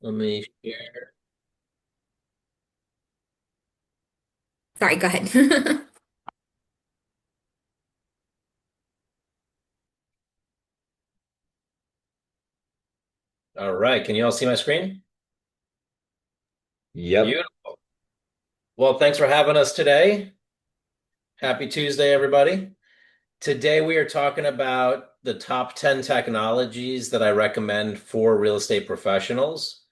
Let me share. Sorry, go ahead. All right. Can you all see my screen? Yep. Beautiful. Well, thanks for having us today. Happy Tuesday, everybody. Today we are talking about the top 10 technologies that I recommend for real estate professionals.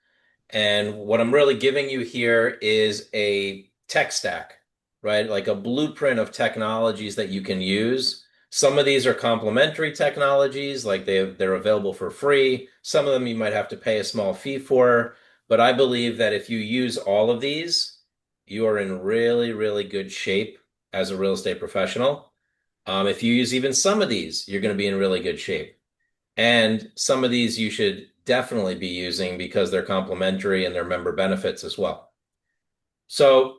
And what I'm really giving you here is a tech stack, right? Like a blueprint of technologies that you can use. Some of these are complementary technologies, like they're available for free. Some of them you might have to pay a small fee for. But I believe that if you use all of these, you are in really, really good shape as a real estate professional. If you use even some of these, you're going to be in really good shape. And some of these you should definitely be using because they're complementary and they're member benefits as well. So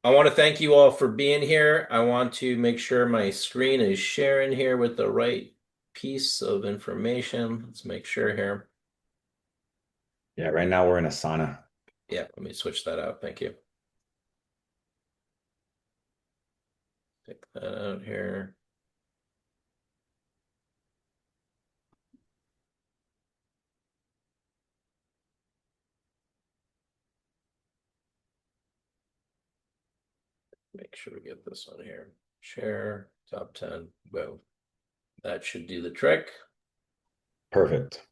I want to thank you all for being here. I want to make sure my screen is sharing here with the right piece of information. Let's make sure here. Yeah, right now we're in a sauna. Yeah, let me switch that out. Thank you. Take that out here. Make sure we get this on here. Share, top 10. Boom. That should do the trick. Perfect.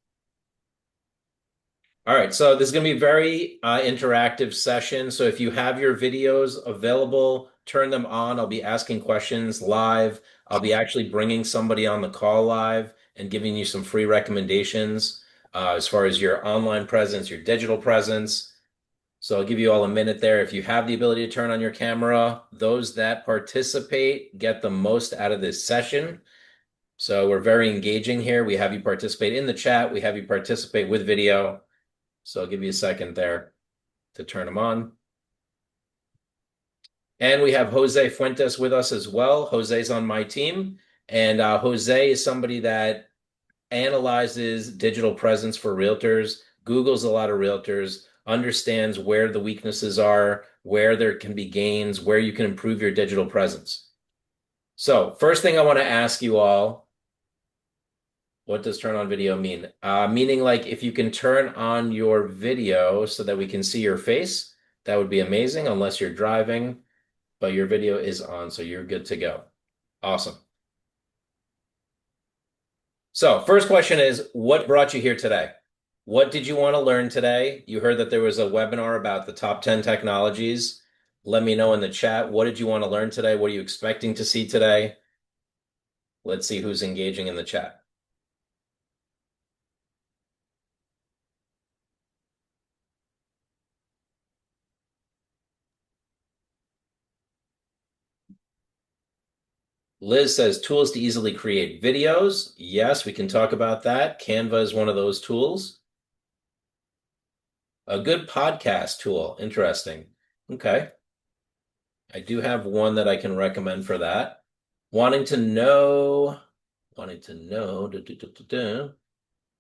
All right, so this is going to be a very interactive session. So if you have your videos available, turn them on. I'll be asking questions live. I'll be actually bringing somebody on the call live and giving you some free recommendations as far as your online presence, your digital presence. So I'll give you all a minute there. If you have the ability to turn on your camera, those that participate get the most out of this session. So we're very engaging here. We have you participate in the chat. We have you participate with video. So I'll give you a second there to turn them on. And we have Jose Fuentes with us as well. Jose's on my team. And Jose is somebody that analyzes digital presence for realtors, Googles a lot of realtors, understands where the weaknesses are, where there can be gains, where you can improve your digital presence. So, first thing I want to ask you all, what does turn on video mean? Meaning like if you can turn on your video so that we can see your face, that would be amazing unless you're driving, but your video is on, so you're good to go. Awesome. So first question is, what brought you here today? What did you want to learn today? You heard that there was a webinar about the top 10 technologies. Let me know in the chat. What did you want to learn today? What are you expecting to see today? Let's see who's engaging in the chat. Liz says tools to easily create videos. Yes, we can talk about that. Canva is one of those tools. A good podcast tool. Interesting. Okay. I do have one that I can recommend for that. Wanting to know, wanting to know,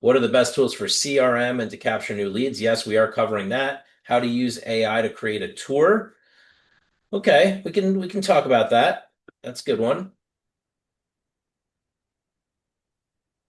what are the best tools for CRM and to capture new leads? Yes, we are covering that. How to use AI to create a tour. Okay, we can talk about that. That's a good one.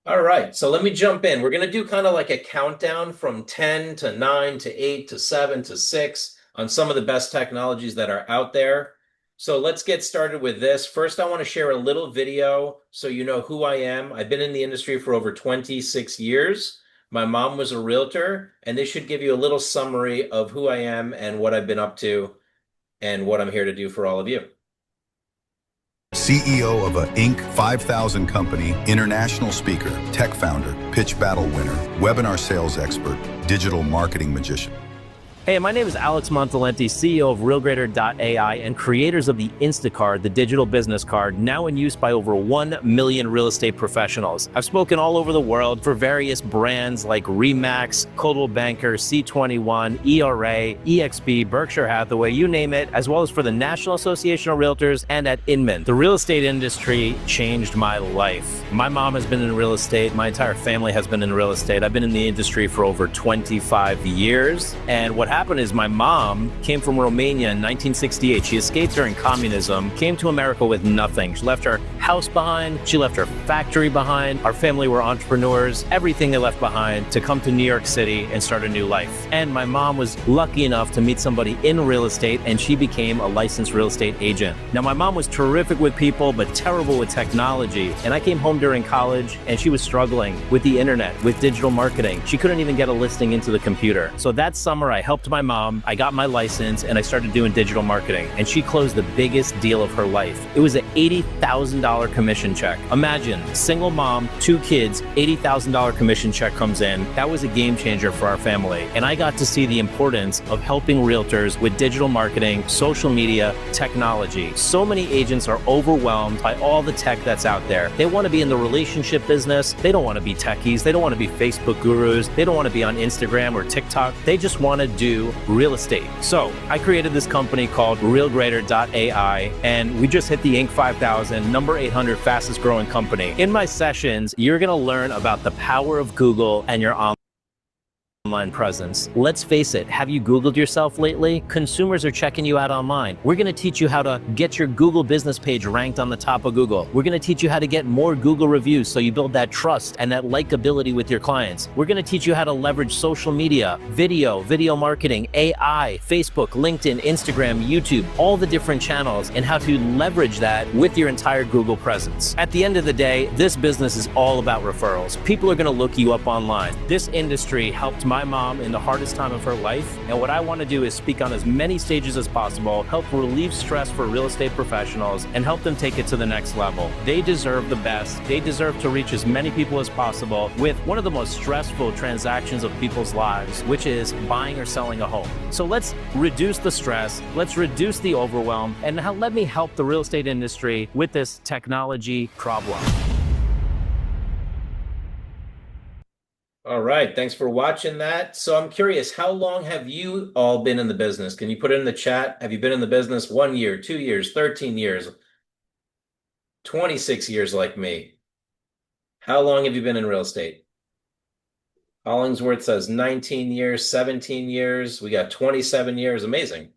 All right, so let me jump in. We're going to do kind of like a countdown from 10 to 9 to 8 to 7 to 6 on some of the best technologies that are out there. So let's get started with this. First, I want to share a little video so you know who I am. I've been in the industry for over 26 years. My mom was a realtor, and this should give you a little summary of who I am and what I've been up to and what I'm here to do for all of you. CEO of a Inc. 5000 company, international speaker, tech founder, pitch battle winner, webinar sales expert, digital marketing magician. Hey, my name is Alex Montalenti, CEO of RealGrader.ai and creators of the Instacard, the digital business card, now in use by over 1 million real estate professionals. I've spoken all over the world for various brands like Remax, Coldwell Banker, C21, ERA, EXP, Berkshire Hathaway, you name it, as well as for the National Association of Realtors and at Inman. The real estate industry changed my life. My mom has been in real estate. My entire family has been in real estate. I've been in the industry for over 25 years. And what happened is my mom came from Romania in 1968. She escaped during communism, came to America with nothing. She left her house behind. She left her factory behind. Our family were entrepreneurs. Everything they left behind to come to New York City and start a new life. And my mom was lucky enough to meet somebody in real estate, and she became a licensed real estate agent. Now, my mom was terrific with people, but terrible with technology. And I came home during college, and she was struggling with the internet, with digital marketing. She couldn't even get a listing into the computer. So that summer, I helped my mom. I got my license, and I started doing digital marketing. And she closed the biggest deal of her life. It was an $80,000 commission check. Imagine, single mom, 2 kids, $80,000 commission check comes in. That was a game changer for our family. And I got to see the importance of helping realtors with digital marketing, social media, technology. So many agents are overwhelmed by all the tech that's out there. They want to be in the relationship business. They don't want to be techies. They don't want to be Facebook gurus. They don't want to be on Instagram or TikTok. They just want to do real estate. So I created this company called RealGrader.ai, and we just hit the Inc. 5000, number 800 fastest growing company. In my sessions, you're going to learn about the power of Google and your online presence. Let's face it, have you Googled yourself lately? Consumers are checking you out online. We're going to teach you how to get your Google business page ranked on the top of Google. We're going to teach you how to get more Google reviews so you build that trust and that likability with your clients. We're going to teach you how to leverage social media, video marketing, AI, Facebook, LinkedIn, Instagram, YouTube, all the different channels, and how to leverage that with your entire Google presence. At the end of the day, this business is all about referrals. People are going to look you up online. This industry helped my mom in the hardest time of her life, and what I want to do is speak on as many stages as possible, help relieve stress for real estate professionals, and help them take it to the next level. They deserve the best. They deserve to reach as many people as possible with one of the most stressful transactions of people's lives, which is buying or selling a home. So let's reduce the stress, let's reduce the overwhelm, and now let me help the real estate industry with this technology problem. All right, thanks for watching that. So I'm curious, how long have you all been in the business? Can you put it in the chat? Have you been in the business 1 year, 2 years, 13 years, 26 years like me? How long have you been in real estate? Hollingsworth says 19 years, 17 years. We got 27 years. Amazing.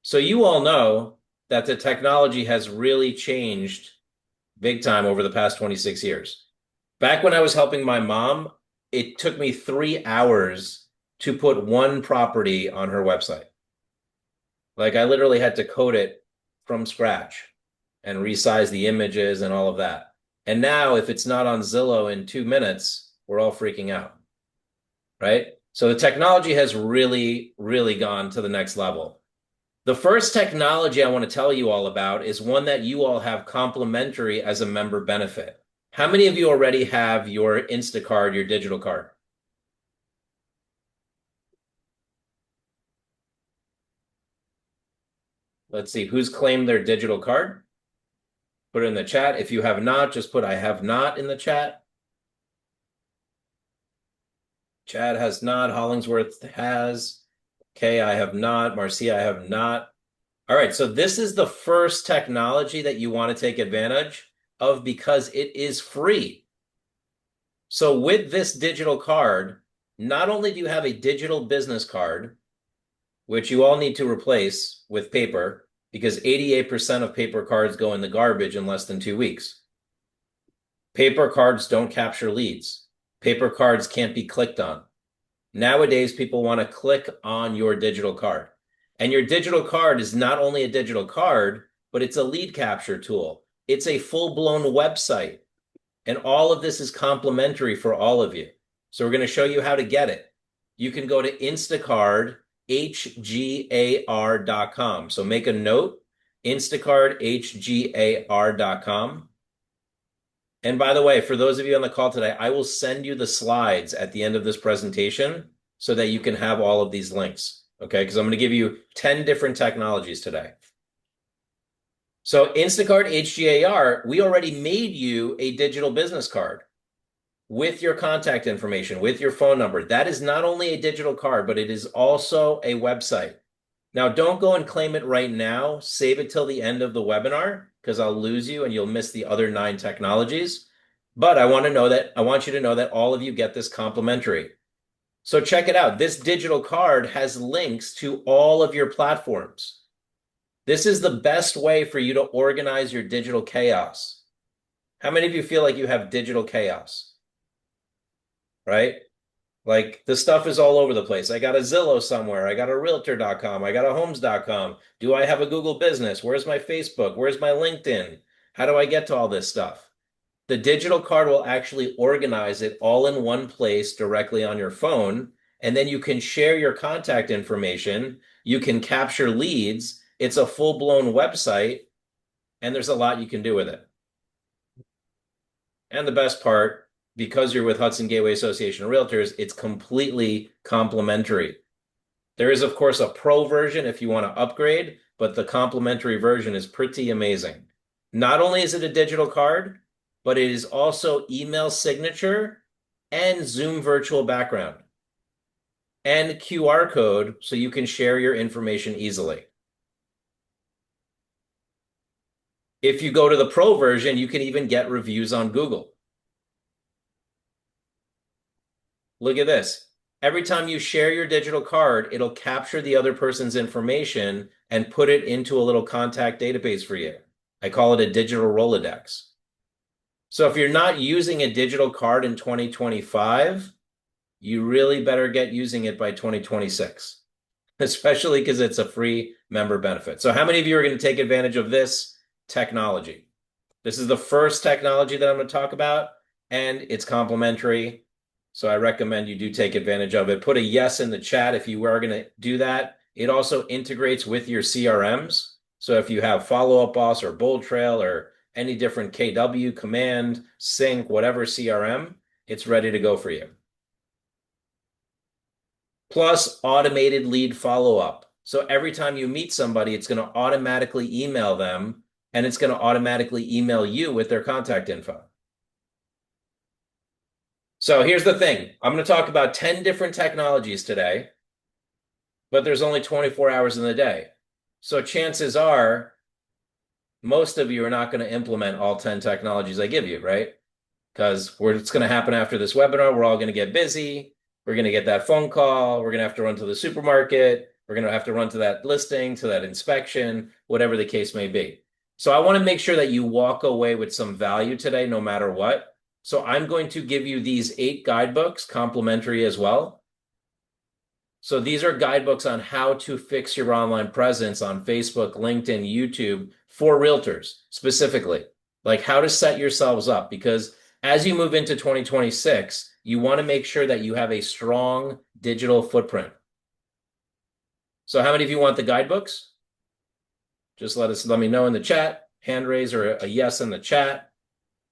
So you all know that the technology has really changed big time over the past 26 years. Back when I was helping my mom, it took me 3 hours to put one property on her website. Like I literally had to code it from scratch and resize the images and all of that. And now if it's not on Zillow in 2 minutes, we're all freaking out, right? So the technology has really, really gone to the next level. The first technology I want to tell you all about is one that you all have complimentary as a member benefit. How many of you already have your Instacard, your digital card? Let's see, who's claimed their digital card? Put it in the chat. If you have not, just put I have not in the chat. Chad has not. Hollingsworth has. Okay, I have not. Marcia, I have not. All right, so this is the first technology that you want to take advantage of because it is free. So with this digital card, not only do you have a digital business card, which you all need to replace with paper because 88% of paper cards go in the garbage in less than 2 weeks. Paper cards don't capture leads. Paper cards can't be clicked on. Nowadays, people want to click on your digital card. And your digital card is not only a digital card, but it's a lead capture tool. It's a full-blown website. And all of this is complimentary for all of you. So we're going to show you how to get it. You can go to Instacard, HGAR.com. So make a note, Instacard, HGAR.com. And by the way, for those of you on the call today, I will send you the slides at the end of this presentation so that you can have all of these links. okay? Because I'm going to give you 10 different technologies today. So Instacart HGAR, we already made you a digital business card with your contact information, with your phone number. That is not only a digital card, but it is also a website. Now, don't go and claim it right now. Save it till the end of the webinar because I'll lose you and you'll miss the other 9 technologies. But I want you to know that all of you get this complimentary. So check it out. This digital card has links to all of your platforms. This is the best way for you to organize your digital chaos. How many of you feel like you have digital chaos? Right? Like the stuff is all over the place. I got a Zillow somewhere. I got a realtor.com. I got a homes.com. Do I have a Google business? Where's my Facebook? Where's my LinkedIn? How do I get to all this stuff? The digital card will actually organize it all in one place directly on your phone. And then you can share your contact information. You can capture leads. It's a full-blown website, and there's a lot you can do with it. And the best part, because you're with Hudson Gateway Association of Realtors, it's completely complimentary. There is, of course, a pro version if you want to upgrade, but the complimentary version is pretty amazing. Not only is it a digital card, but it is also email signature and Zoom virtual background and QR code so you can share your information easily. If you go to the pro version, you can even get reviews on Google. Look at this. Every time you share your digital card, it'll capture the other person's information and put it into a little contact database for you. I call it a digital Rolodex. So if you're not using a digital card in 2025, you really better get using it by 2026, especially because it's a free member benefit. So how many of you are going to take advantage of this technology? This is the first technology that I'm going to talk about, and it's complimentary. So I recommend you do take advantage of it. Put a yes in the chat if you are going to do that. It also integrates with your CRMs. So if you have Follow Up Boss or Bold Trail or any different KW, Command, Sync, whatever CRM, it's ready to go for you. Plus automated lead follow-up. So every time you meet somebody, it's going to automatically email them, and it's going to automatically email you with their contact info. So here's the thing. I'm going to talk about 10 different technologies today, but there's only 24 hours in the day. So chances are most of you are not going to implement all 10 technologies I give you, right? Because it's going to happen after this webinar. We're all going to get busy. We're going to get that phone call. We're going to have to run to the supermarket. We're going to have to run to that listing, to that inspection, whatever the case may be. So I want to make sure that you walk away with some value today, no matter what. So I'm going to give you these 8 guidebooks, complimentary as well. So these are guidebooks on how to fix your online presence on Facebook, LinkedIn, YouTube for realtors specifically, like how to set yourselves up. Because as you move into 2026, you want to make sure that you have a strong digital footprint. So how many of you want the guidebooks? Just let me know in the chat, hand raise or a yes in the chat.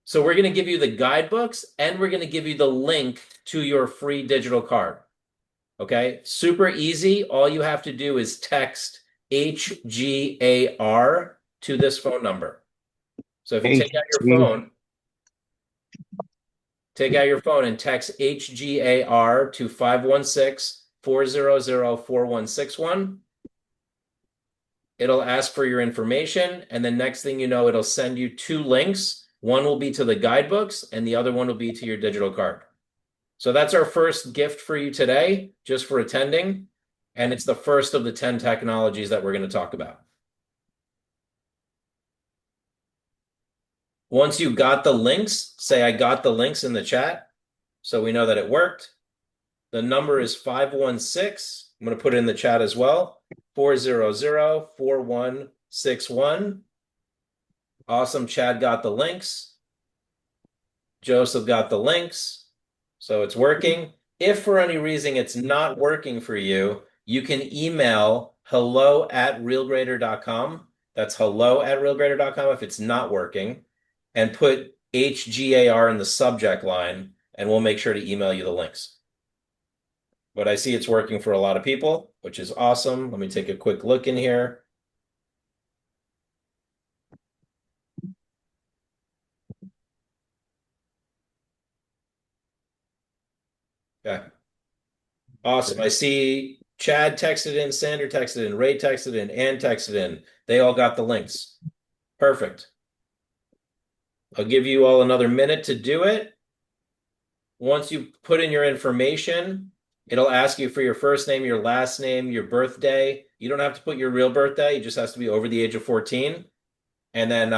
So we're going to give you the guidebooks and we're going to give you the link to your free digital card. Okay, super easy. All you have to do is text HGAR to this phone number. So if you take out your phone and text HGAR to 516-400-4161. It'll ask for your information, and then next thing you know, it'll send you 2 links. One will be to the guidebooks, and the other one will be to your digital card. So that's our first gift for you today, just for attending. And it's the first of the 10 technologies that we're going to talk about. Once you got the links, say I got the links in the chat, so we know that it worked. The number is 516. I'm going to put it in the chat as well. 400-4161. Awesome. Chad got the links. Joseph got the links. So it's working. If for any reason it's not working for you, you can email hello@realgrader.com. That's hello@realgrader.com if it's not working, and put HGAR in the subject line, and we'll make sure to email you the links. but I see it's working for a lot of people, which is awesome. Let me take a quick look in here. Okay. Awesome. I see Chad texted in, Sander texted in, Ray texted in, Ann texted in. They all got the links. Perfect. I'll give you all another minute to do it. Once you put in your information, it'll ask you for your first name, your last name, your birthday. You don't have to put your real birthday. It just has to be over the age of 14. And then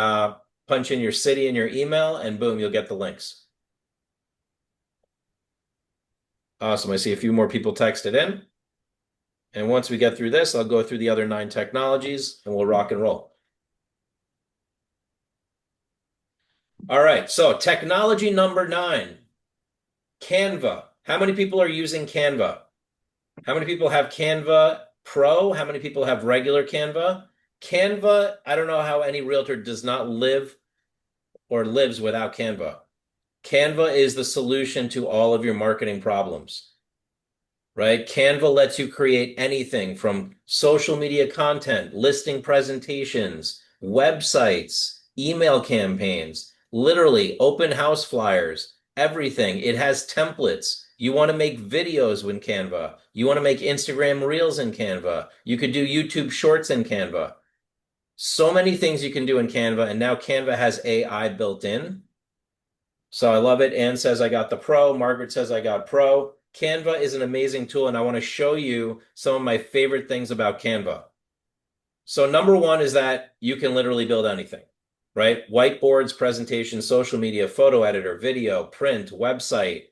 punch in your city and your email, and boom, you'll get the links. Awesome. I see a few more people texted in. And once we get through this, I'll go through the other 9 technologies and we'll rock and roll. All right. So technology number 9, Canva. How many people are using Canva? How many people have Canva Pro? How many people have regular Canva? Canva, I don't know how any realtor does not live or lives without Canva. Canva is the solution to all of your marketing problems, right? Canva lets you create anything from social media content, listing presentations, websites, email campaigns, literally open house flyers, everything. It has templates. You want to make videos in Canva. You want to make Instagram Reels in Canva. You could do YouTube Shorts in Canva. So many things you can do in Canva, and now Canva has AI built in. So I love it. Ann says I got the Pro. Margaret says I got Pro. Canva is an amazing tool, and I want to show you some of my favorite things about Canva. So number 1 is that you can literally build anything, right? Whiteboards, presentations, social media, photo editor, video, print, website.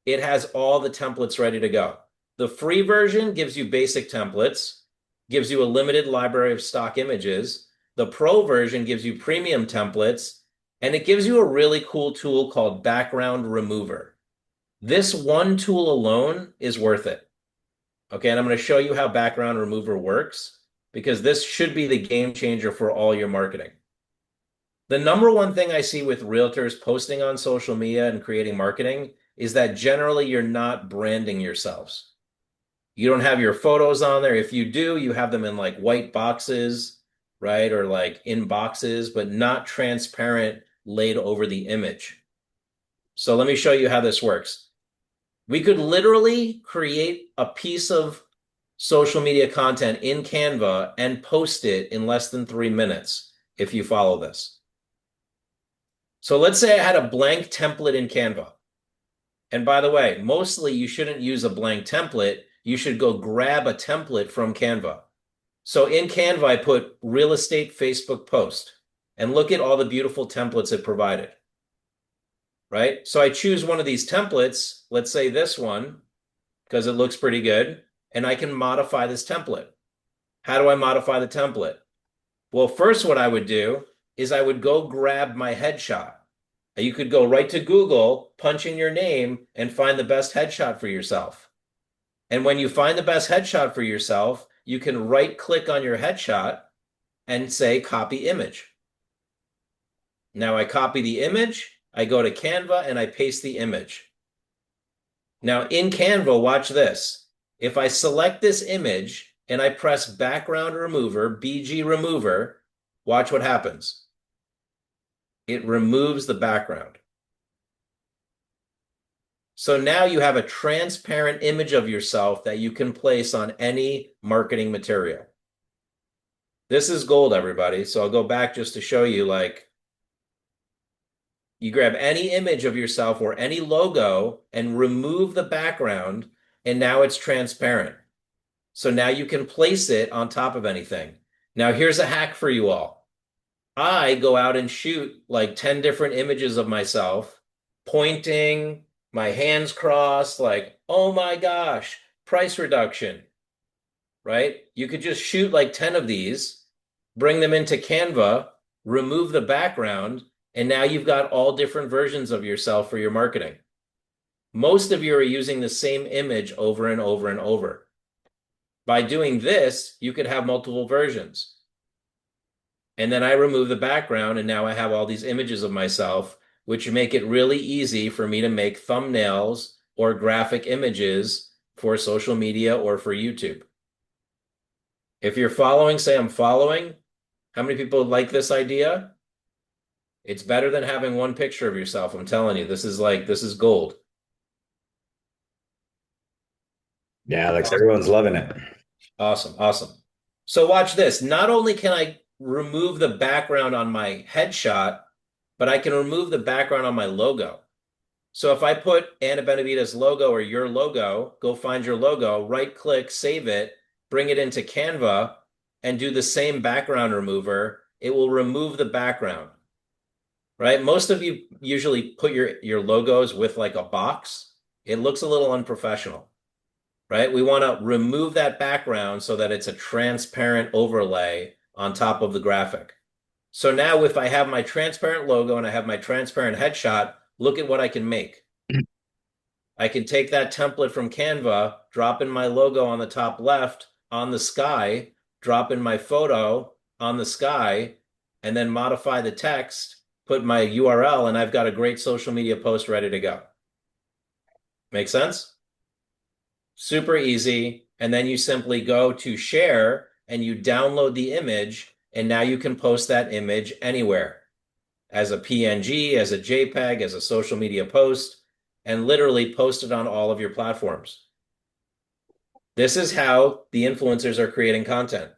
It has all the templates ready to go. The free version gives you basic templates, gives you a limited library of stock images. The Pro version gives you premium templates, and it gives you a really cool tool called Background Remover. This one tool alone is worth it. Okay, and I'm going to show you how Background Remover works, because this should be the game changer for all your marketing. The number 1 thing I see with realtors posting on social media and creating marketing is that generally you're not branding yourselves. You don't have your photos on there. If you do, you have them in like white boxes, right? Or like in boxes, but not transparent, laid over the image. So let me show you how this works. We could literally create a piece of social media content in Canva and post it in less than 3 minutes if you follow this. So let's say I had a blank template in Canva. And by the way, mostly you shouldn't use a blank template. You should go grab a template from Canva. So in Canva, I put real estate Facebook post, and look at all the beautiful templates it provided, right? So I choose one of these templates, let's say this one, because it looks pretty good, and I can modify this template. How do I modify the template? Well, first what I would do is I would go grab my headshot. You could go right to Google, punch in your name, and find the best headshot for yourself. And when you find the best headshot for yourself, you can right-click on your headshot and say copy image. Now I copy the image, I go to Canva, and I paste the image. Now in Canva, watch this. If I select this image and I press Background Remover, BG Remover, watch what happens. It removes the background. So now you have a transparent image of yourself that you can place on any marketing material. This is gold, everybody. So I'll go back just to show you, like, you grab any image of yourself or any logo and remove the background, and now it's transparent. So now you can place it on top of anything. Now here's a hack for you all. I go out and shoot like 10 different images of myself, pointing, my hands crossed, like, oh my gosh, price reduction, right? You could just shoot like 10 of these, bring them into Canva, remove the background, and now you've got all different versions of yourself for your marketing. Most of you are using the same image over and over and over. By doing this, you could have multiple versions. And then I remove the background, and now I have all these images of myself, which make it really easy for me to make thumbnails or graphic images for social media or for YouTube. If you're following, say I'm following. How many people like this idea? It's better than having one picture of yourself. I'm telling you, this is gold. Yeah, Alex, everyone's loving it. Awesome, awesome. So watch this. Not only can I remove the background on my headshot, but I can remove the background on my logo. So if I put Anna Benavides' logo or your logo, go find your logo, right click, save it, bring it into Canva, and do the same background remover, it will remove the background, right? Most of you usually put your logos with like a box. It looks a little unprofessional, right? We want to remove that background so that it's a transparent overlay on top of the graphic. So now if I have my transparent logo and I have my transparent headshot, look at what I can make. I can take that template from Canva, drop in my logo on the top left on the sky, drop in my photo on the sky, and then modify the text, put my URL, and I've got a great social media post ready to go. Make sense? Super easy. And then you simply go to share and you download the image, and now you can post that image anywhere as a PNG, as a JPEG, as a social media post, and literally post it on all of your platforms. This is how the influencers are creating content.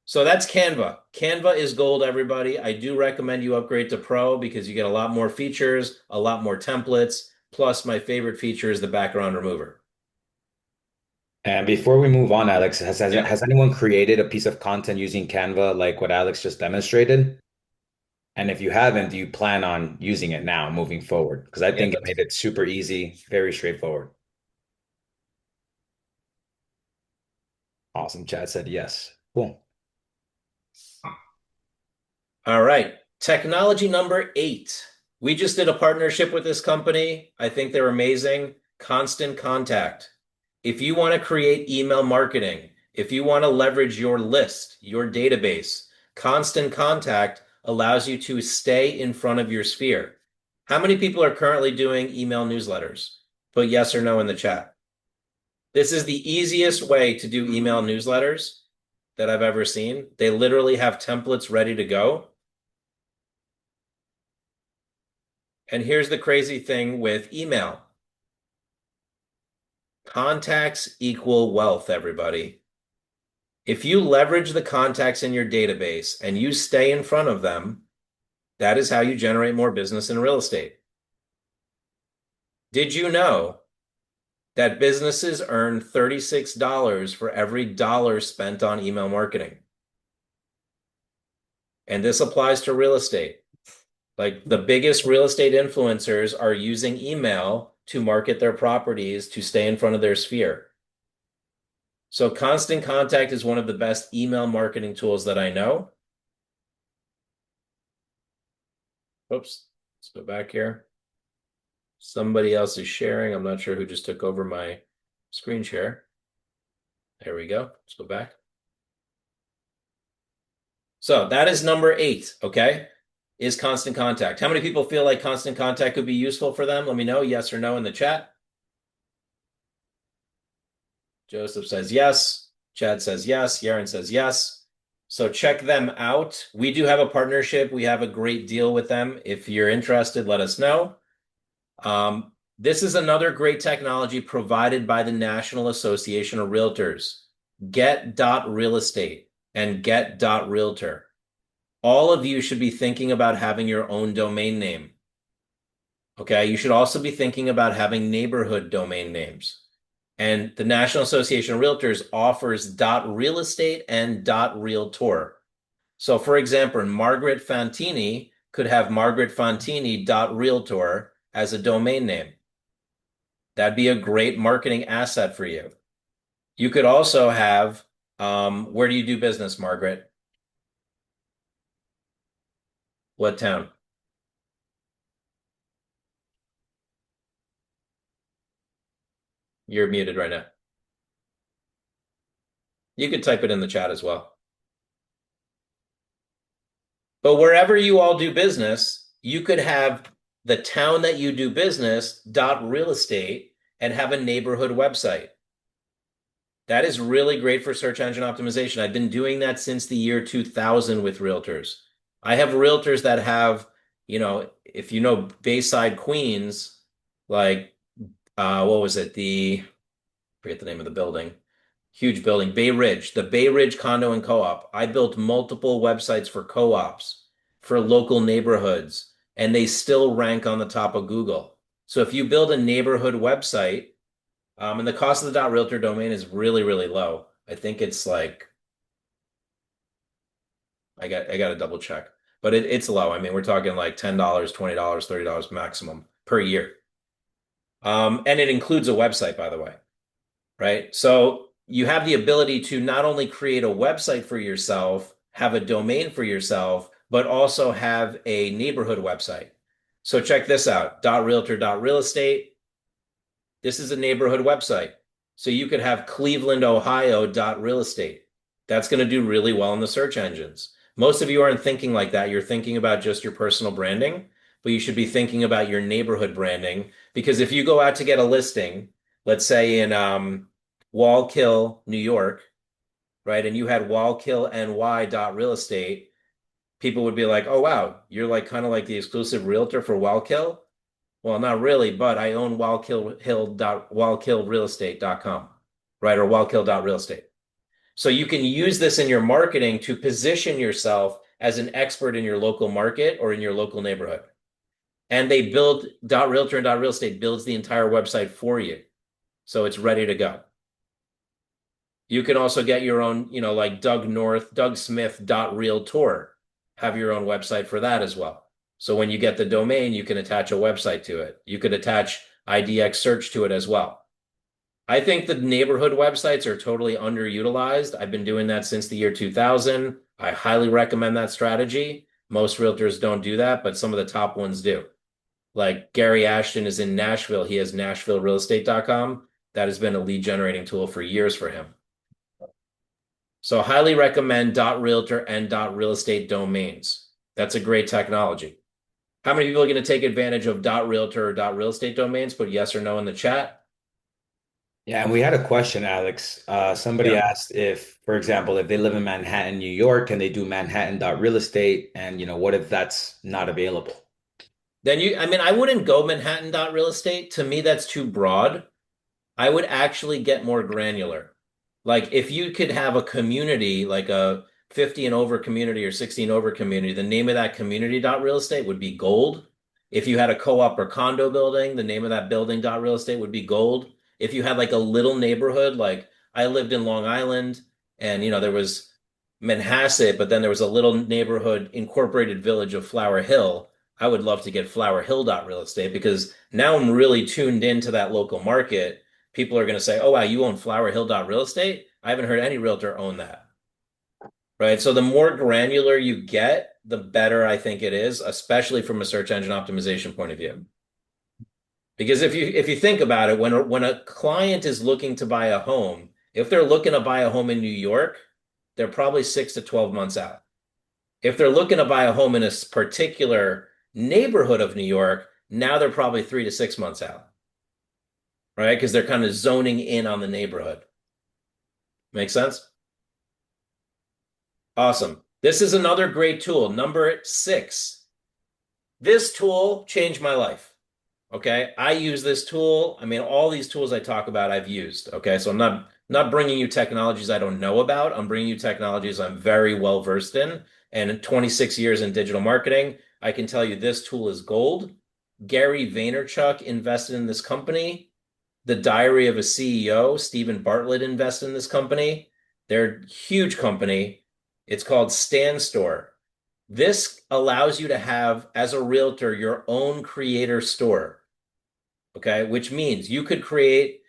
So that's Canva. Canva is gold, everybody. I do recommend you upgrade to Pro because you get a lot more features, a lot more templates, plus my favorite feature is the background remover. And before we move on, Alex, Yeah. has anyone created a piece of content using Canva like what Alex just demonstrated? And if you haven't, do you plan on using it now moving forward? Because I Yeah, think it made it super easy, very straightforward. Awesome. Chad said yes. Cool. all right. Technology number 8. We just did a partnership with this company. I think they're amazing. Constant Contact. If you want to create email marketing, if you want to leverage your list, your database, Constant Contact allows you to stay in front of your sphere. How many people are currently doing email newsletters? Put yes or no in the chat. This is the easiest way to do email newsletters that I've ever seen. They literally have templates ready to go. And here's the crazy thing with email. Contacts equal wealth, everybody. If you leverage the contacts in your database and you stay in front of them, that is how you generate more business in real estate. Did you know that businesses earn $36 for every dollar spent on email marketing? And this applies to real estate. Like the biggest real estate influencers are using email to market their properties to stay in front of their sphere. So Constant Contact is one of the best email marketing tools that I know. Oops, let's go back here. Somebody else is sharing. I'm not sure who just took over my screen share. There we go. Let's go back. So that is number 8, okay? Is Constant Contact. How many people feel like Constant Contact could be useful for them? Let me know, yes or no in the chat. Joseph says yes. Chad says yes. Yaron says yes. So check them out. We do have a partnership. We have a great deal with them. If you're interested, let us know. This is another great technology provided by the National Association of Realtors. Get.real estate and get.realtor. All of you should be thinking about having your own domain name. Okay, you should also be thinking about having neighborhood domain names. And the National Association of Realtors offers .real estate and .realtor. So for example, Margaret Fantini could have margaretfantini.realtor as a domain name. That'd be a great marketing asset for you. You could also have, where do you do business, Margaret? What town? You're muted right now. You could type it in the chat as well. But wherever you all do business, you could have the town that you do business dot real estate, and have a neighborhood website. That is really great for search engine optimization. I've been doing that since the year 2000 with realtors. I have realtors that have, if you know Bayside, Queens, like what was it? I forget the name of the building. Huge building, Bay Ridge, the Bay Ridge Condo and Co-op. I built multiple websites for co-ops, for local neighborhoods, and they still rank on the top of Google. So if you build a neighborhood website, and the cost of the .realtor domain is really, really low. I think it's like I got to double check, but it's low. I mean, we're talking like $10, $20, $30 maximum per year. And it includes a website, by the way, right? So you have the ability to not only create a website for yourself, have a domain for yourself, but also have a neighborhood website. So check this out, .realtor.real estate. This is a neighborhood website. So you could have Cleveland, Ohio .real estate. That's going to do really well in the search engines. Most of you aren't thinking like that. You're thinking about just your personal branding, but you should be thinking about your neighborhood branding, because if you go out to get a listing, let's say in Wallkill, New York, right, and you had Wallkill NY .real estate, people would be like, "Oh wow, you're like kind of like the exclusive realtor for Wallkill." Well, not really, but I own wallkillrealestate.com, right? Or wallkill.realestate. So you can use this in your marketing to position yourself as an expert in your local market or in your local neighborhood. And they build .realtor and .real estate builds the entire website for you. So it's ready to go. You can also get your own, like Doug Smith .realtor, have your own website for that as well. So when you get the domain, you can attach a website to it. You could attach IDX search to it as well. I think the neighborhood websites are totally underutilized. I've been doing that since the year 2000. I highly recommend that strategy. Most realtors don't do that, but some of the top ones do. Like Gary Ashton is in Nashville. He has NashvilleRealEstate.com. That has been a lead generating tool for years for him. So highly recommend .realtor and .real estate domains. That's a great technology. How many people are going to take advantage of .realtor or .real estate domains? Put yes or no in the chat. Yeah, and we had a question, Alex. Somebody Yeah. asked if, for example, if they live in Manhattan, New York, can they do Manhattan.real estate? And, what if that's not available? Then I wouldn't go Manhattan .real estate. To me, that's too broad. I would actually get more granular. Like if you could have a community, like a 50 and over community or 60 and over community, the name of that community .real estate would be gold. If you had a co-op or condo building, the name of that building .real estate would be gold. If you had like a little neighborhood, like I lived in Long Island and there was Manhasset, but then there was a little neighborhood incorporated village of Flower Hill. I would love to get Flower Hill .real estate because now I'm really tuned into that local market. People are going to say, "Oh wow, you own Flower Hill .real estate?" I haven't heard any realtor own that. Right? So the more granular you get, the better I think it is, especially from a search engine optimization point of view. Because if you think about it, when a client is looking to buy a home, if they're looking to buy a home in New York, they're probably 6 to 12 months out. If they're looking to buy a home in a particular neighborhood of New York, now they're probably 3 to 6 months out, right? Because they're kind of zoning in on the neighborhood. Make sense? Awesome. This is another great tool. Number 6. This tool changed my life. Okay. I use this tool. I mean, all these tools I talk about, I've used. Okay. So I'm not bringing you technologies I don't know about. I'm bringing you technologies I'm very well versed in. And in 26 years in digital marketing, I can tell you this tool is gold. Gary Vaynerchuk invested in this company. The Diary of a CEO, Stephen Bartlett invested in this company. They're a huge company. It's called Stan Store. This allows you to have, as a realtor, your own creator store. Okay, which means you could create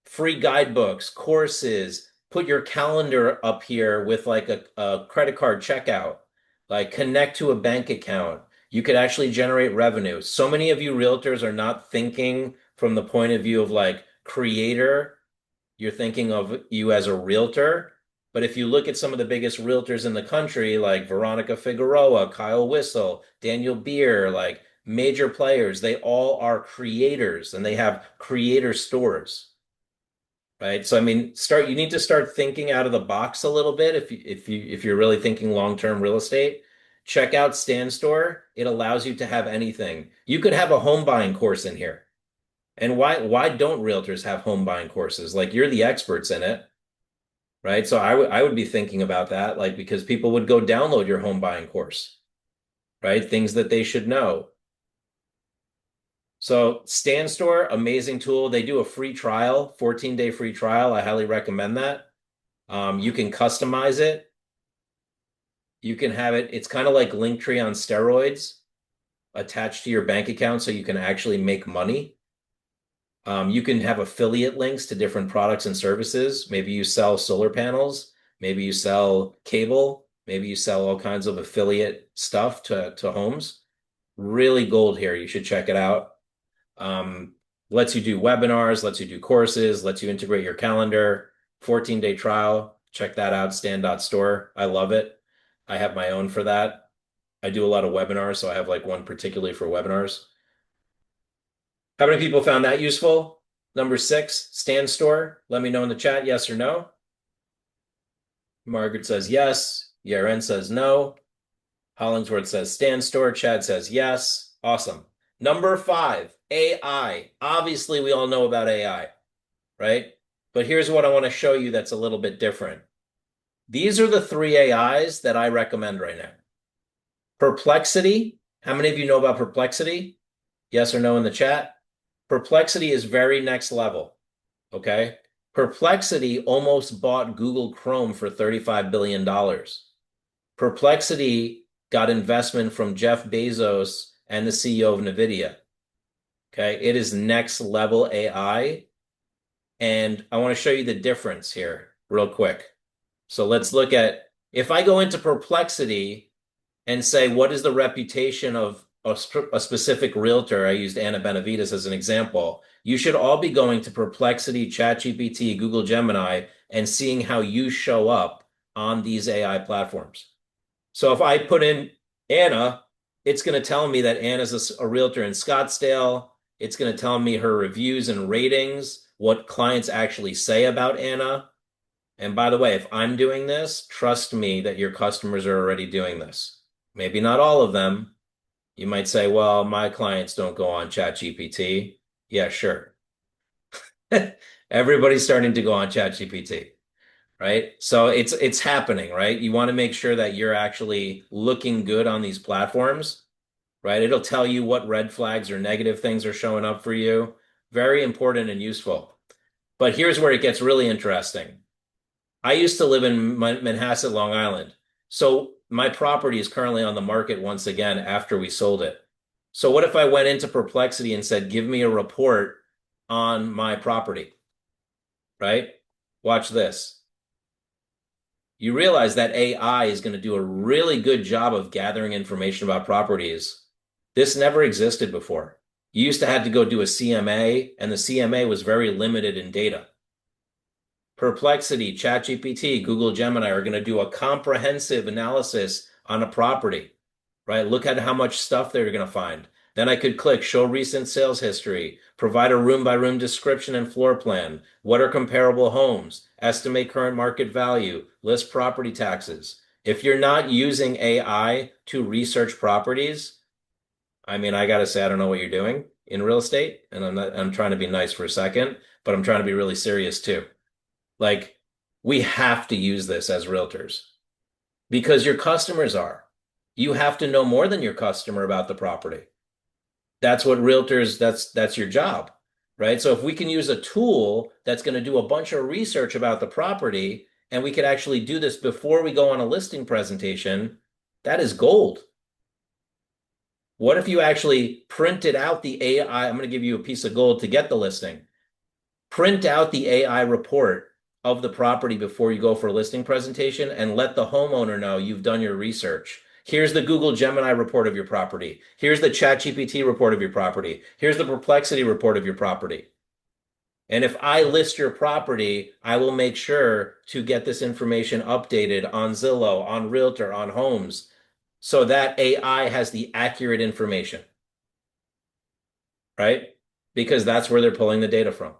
free guidebooks, courses, put your calendar up here with like a credit card checkout, like connect to a bank account. You could actually generate revenue. So many of you realtors are not thinking from the point of view of like creator. You're thinking of you as a realtor. But if you look at some of the biggest realtors in the country, like Veronica Figueroa, Kyle Whistle, Daniel Beer, like major players, they all are creators and they have creator stores. Right. So I mean, you need to start thinking out of the box a little bit if you're really thinking long-term real estate. Check out Stand Store. It allows you to have anything. You could have a home buying course in here. And why don't realtors have home buying courses? Like you're the experts in it, right? So I would be thinking about that, like because people would go download your home buying course, right? Things that they should know. So Stand Store, amazing tool. They do a free trial, 14-day free trial. I highly recommend that. You can customize it. You can have it. It's kind of like Linktree on steroids attached to your bank account so you can actually make money. You can have affiliate links to different products and services. Maybe you sell solar panels. Maybe you sell cable. Maybe you sell all kinds of affiliate stuff to homes. Really gold here. You should check it out. Lets you do webinars, lets you do courses, lets you integrate your calendar. 14-day trial. Check that out, stand.store. I love it. I have my own for that. I do a lot of webinars, so I have like one particularly for webinars. How many people found that useful? Number 6, Stand Store. Let me know in the chat, yes or no. Margaret says yes. Yaren says no. Hollingsworth says Stand Store. Chad says yes. Awesome. Number 5, AI. Obviously, we all know about AI, right? But here's what I want to show you that's a little bit different. These are the 3 AIs that I recommend right now. Perplexity. How many of you know about Perplexity? Yes or no in the chat? Perplexity is very next level, okay? Perplexity almost bought Google Chrome for $35 billion. Perplexity got investment from Jeff Bezos and the CEO of NVIDIA, okay? It is next level AI, and I want to show you the difference here real quick. So let's look at, if I go into Perplexity and say, what is the reputation of a specific realtor? I used Anna Benavides as an example. You should all be going to Perplexity, ChatGPT, Google Gemini, and seeing how you show up on these AI platforms. So if I put in Anna, it's going to tell me that Anna's a realtor in Scottsdale. It's going to tell me her reviews and ratings, what clients actually say about Anna. And by the way, if I'm doing this, trust me that your customers are already doing this. Maybe not all of them. You might say, well, my clients don't go on ChatGPT. Yeah, sure. Everybody's starting to go on ChatGPT, right? So it's happening, right? You want to make sure that you're actually looking good on these platforms, right? It'll tell you what red flags or negative things are showing up for you. Very important and useful. But here's where it gets really interesting. I used to live in Manhasset, Long Island. So my property is currently on the market once again after we sold it. So what if I went into Perplexity and said, give me a report on my property, right? Watch this. You realize that AI is going to do a really good job of gathering information about properties. This never existed before. You used to have to go do a CMA, and the CMA was very limited in data. Perplexity, ChatGPT, Google Gemini are going to do a comprehensive analysis on a property, right? Look at how much stuff they're going to find. Then I could click show recent sales history, provide a room by room description and floor plan. What are comparable homes? Estimate current market value, list property taxes. If you're not using AI to research properties, I mean, I got to say, I don't know what you're doing in real estate. And I'm trying to be nice for a second, but I'm trying to be really serious too. Like, we have to use this as realtors because your customers are. You have to know more than your customer about the property. That's what realtors, that's your job, right? So if we can use a tool that's going to do a bunch of research about the property, and we could actually do this before we go on a listing presentation, that is gold. What if you actually printed out the AI? I'm going to give you a piece of gold to get the listing. Print out the AI report of the property before you go for a listing presentation and let the homeowner know you've done your research. Here's the Google Gemini report of your property. Here's the ChatGPT report of your property. Here's the Perplexity report of your property. And if I list your property, I will make sure to get this information updated on Zillow, on Realtor, on Homes, so that AI has the accurate information. right? Because that's where they're pulling the data from.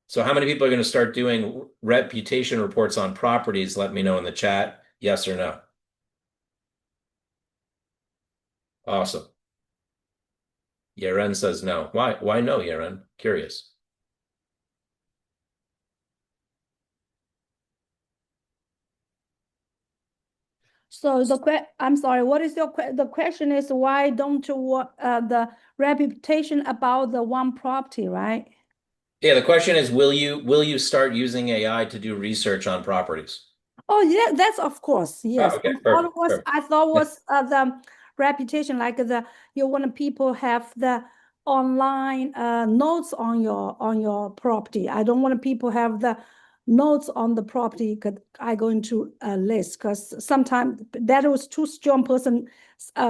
So how many people are going to start doing reputation reports on properties? Let me know in the chat, yes or no. Awesome. Yeren says no. Why? Why no, Yeren? Curious. So I'm sorry, what is the question is why don't you want the reputation about the one property, right? Yeah, the question is, will you start using AI to do research on properties? Oh yeah, that's of course, Oh, yes. okay, perfect, perfect. I thought Yeah, was the reputation, like you want people have the online notes on your property. I don't want people have the notes on the property because I go into a list because sometimes that was too strong person,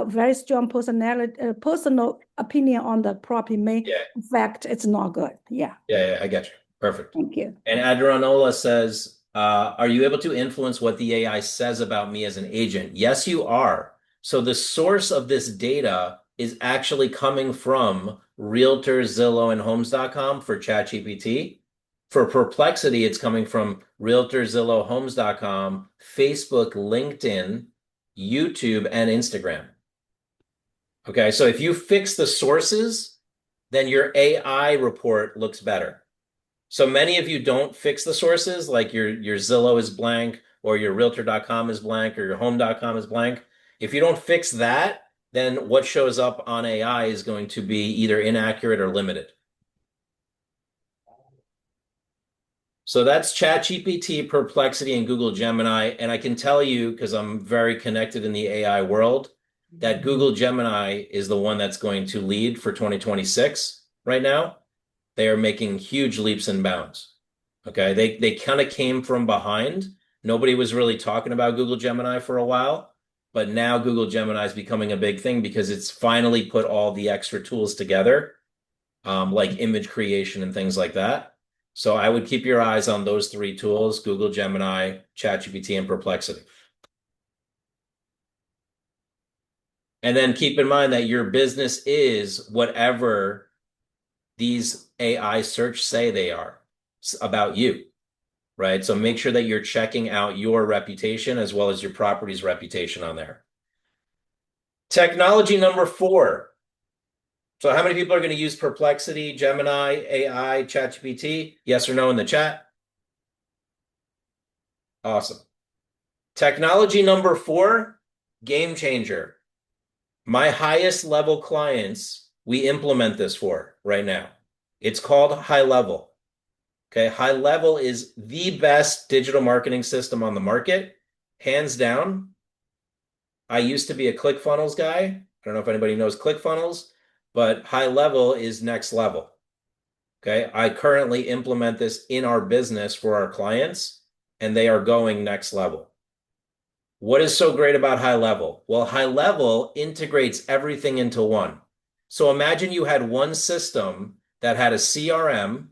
very strong personality, personal opinion on the property may yeah, affect it's not good. Yeah, yeah, I get you. Perfect. thank you. And Adrianola says, are you able to influence what the AI says about me as an agent? Yes, you are. So the source of this data is actually coming from Realtor, Zillow, and Homes.com for ChatGPT. For Perplexity, it's coming from Realtor, Zillow, Homes.com, Facebook, LinkedIn, YouTube, and Instagram. Okay, so if you fix the sources, then your AI report looks better. So many of you don't fix the sources, like your Zillow is blank, or your Realtor.com is blank, or your Home.com is blank. If you don't fix that, then what shows up on AI is going to be either inaccurate or limited. So that's ChatGPT, Perplexity, and Google Gemini. And I can tell you, because I'm very connected in the AI world, that Google Gemini is the one that's going to lead for 2026 right now. They are making huge leaps and bounds. Okay. They kind of came from behind. Nobody was really talking about Google Gemini for a while, but now Google Gemini is becoming a big thing because it's finally put all the extra tools together, like image creation and things like that. So I would keep your eyes on those three tools: Google Gemini, ChatGPT, and Perplexity. And then keep in mind that your business is whatever these AI search say they are about you, right? So make sure that you're checking out your reputation as well as your property's reputation on there. Technology number 4. So how many people are going to use Perplexity, Gemini, AI, ChatGPT? Yes or no in the chat? Awesome. Technology number 4, game changer. My highest level clients, we implement this for right now. It's called High Level. Okay, High Level is the best digital marketing system on the market, hands down. I used to be a ClickFunnels guy. I don't know if anybody knows ClickFunnels, but High Level is next level. Okay, I currently implement this in our business for our clients, and they are going next level. What is so great about High Level? Well, High Level integrates everything into one. So imagine you had one system that had a CRM.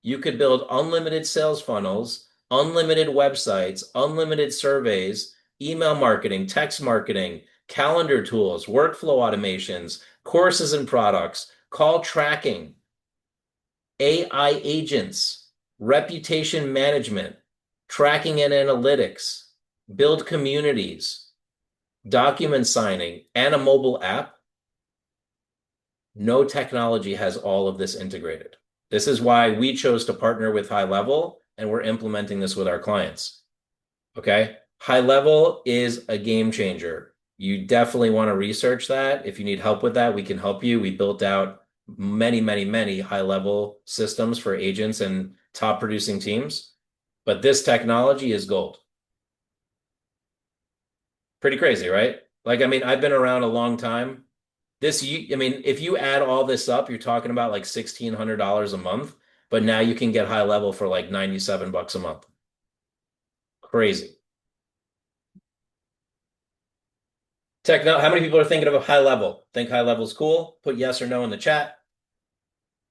You could build unlimited sales funnels, unlimited websites, unlimited surveys, email marketing, text marketing, calendar tools, workflow automations, courses and products, call tracking, AI agents, reputation management, tracking and analytics, build communities, document signing, and a mobile app. No technology has all of this integrated. This is why we chose to partner with High Level, and we're implementing this with our clients. Okay. High Level is a game changer. You definitely want to research that. If you need help with that, we can help you. We built out many, many, many high level systems for agents and top producing teams. But this technology is gold. Pretty crazy, right? Like, I mean, I've been around a long time. I mean, if you add all this up, you're talking about like $1,600 a month, but now you can get High Level for like $97 a month. Crazy. How many people are thinking of a High Level? Think High Level's cool? Put yes or no in the chat.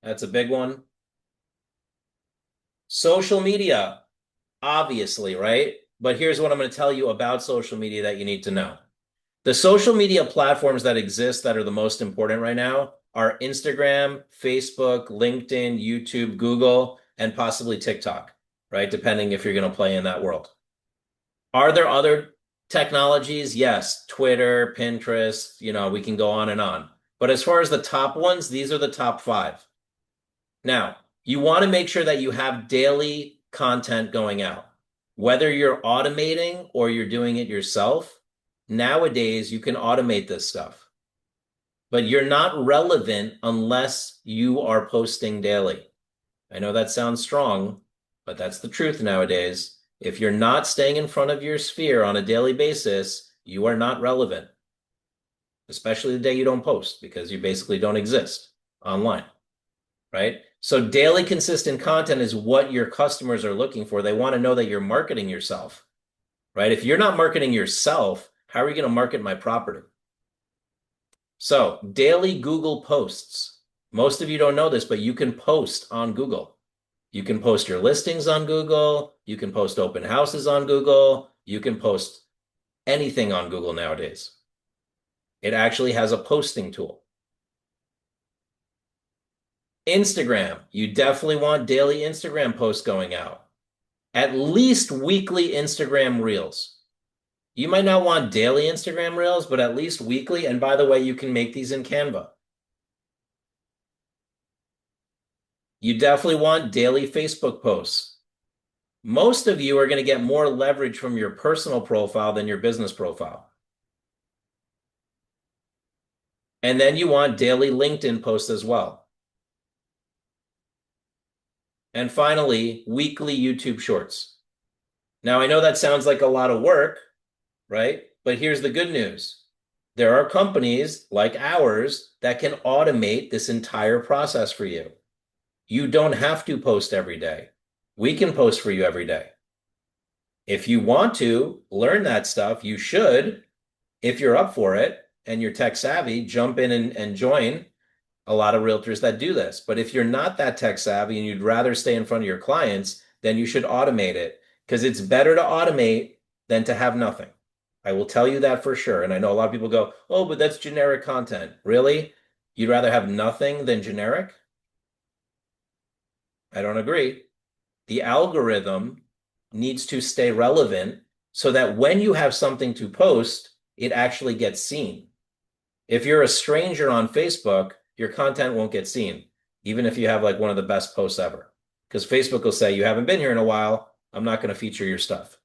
That's a big one. Social media, obviously, right? But here's what I'm going to tell you about social media that you need to know. The social media platforms that exist that are the most important right now are Instagram, Facebook, LinkedIn, YouTube, Google, and possibly TikTok, right? Depending if you're going to play in that world. Are there other technologies? Yes, Twitter, Pinterest, we can go on and on. But as far as the top ones, these are the top 5. Now, you want to make sure that you have daily content going out. Whether you're automating or you're doing it yourself, nowadays you can automate this stuff. But you're not relevant unless you are posting daily. I know that sounds strong, but that's the truth nowadays. If you're not staying in front of your sphere on a daily basis, you are not relevant, especially the day you don't post because you basically don't exist online, right? So daily consistent content is what your customers are looking for. They want to know that you're marketing yourself, right? If you're not marketing yourself, how are you going to market my property? So daily Google posts. Most of you don't know this, but you can post on Google. You can post your listings on Google. You can post open houses on Google. You can post anything on Google nowadays. It actually has a posting tool. Instagram, you definitely want daily Instagram posts going out. At least weekly Instagram reels. You might not want daily Instagram reels, but at least weekly. And by the way, you can make these in Canva. You definitely want daily Facebook posts. Most of you are going to get more leverage from your personal profile than your business profile. And then you want daily LinkedIn posts as well. And finally, weekly YouTube shorts. Now, I know that sounds like a lot of work, right? But here's the good news. There are companies like ours that can automate this entire process for you. You don't have to post every day. We can post for you every day. If you want to learn that stuff, you should. If you're up for it and you're tech savvy, jump in and join a lot of realtors that do this. But if you're not that tech savvy and you'd rather stay in front of your clients, then you should automate it because it's better to automate than to have nothing. I will tell you that for sure. And I know a lot of people go, oh, but that's generic content. Really? You'd rather have nothing than generic? I don't agree. The algorithm needs to stay relevant so that when you have something to post, it actually gets seen. If you're a stranger on Facebook, your content won't get seen, even if you have like one of the best posts ever. Because Facebook will say, you haven't been here in a while. I'm not going to feature your stuff.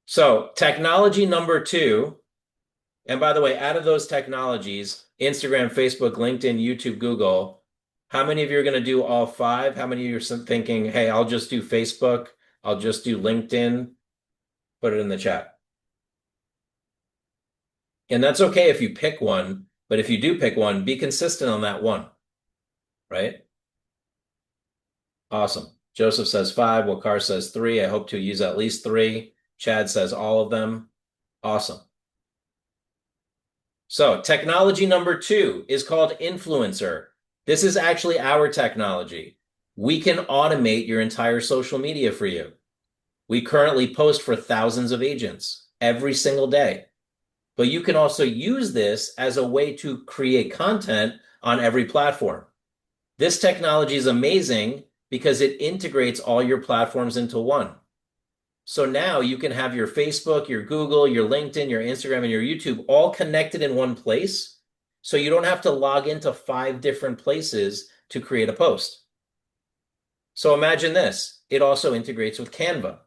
So technology number 2, and by the way, out of those technologies, Instagram, Facebook, LinkedIn, YouTube, Google, how many of you are going to do all 5? How many of you are thinking, hey, I'll just do Facebook, I'll just do LinkedIn? Put it in the chat. And that's okay if you pick one, but if you do pick one, be consistent on that one, right? Awesome. Joseph says 5. Wakar says 3. I hope to use at least 3. Chad says all of them. Awesome. So technology number 2 is called influencer. This is actually our technology. We can automate your entire social media for you. We currently post for thousands of agents every single day. But you can also use this as a way to create content on every platform. This technology is amazing because it integrates all your platforms into one. So now you can have your Facebook, your Google, your LinkedIn, your Instagram, and your YouTube all connected in one place. So you don't have to log into 5 different places to create a post. So imagine this. It also integrates with Canva.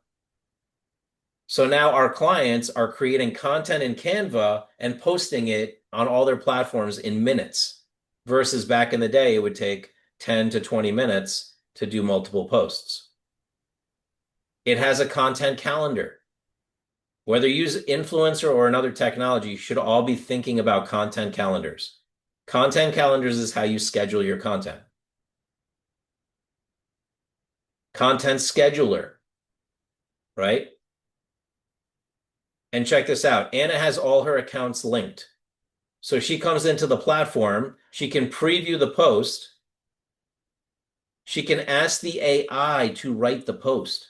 So now our clients are creating content in Canva and posting it on all their platforms in minutes, versus back in the day, it would take 10 to 20 minutes to do multiple posts. It has a content calendar. Whether you use influencer or another technology, you should all be thinking about content calendars. Content calendars is how you schedule your content. Content scheduler, right? And check this out. Anna has all her accounts linked. So she comes into the platform, she can preview the post. She can ask the AI to write the post.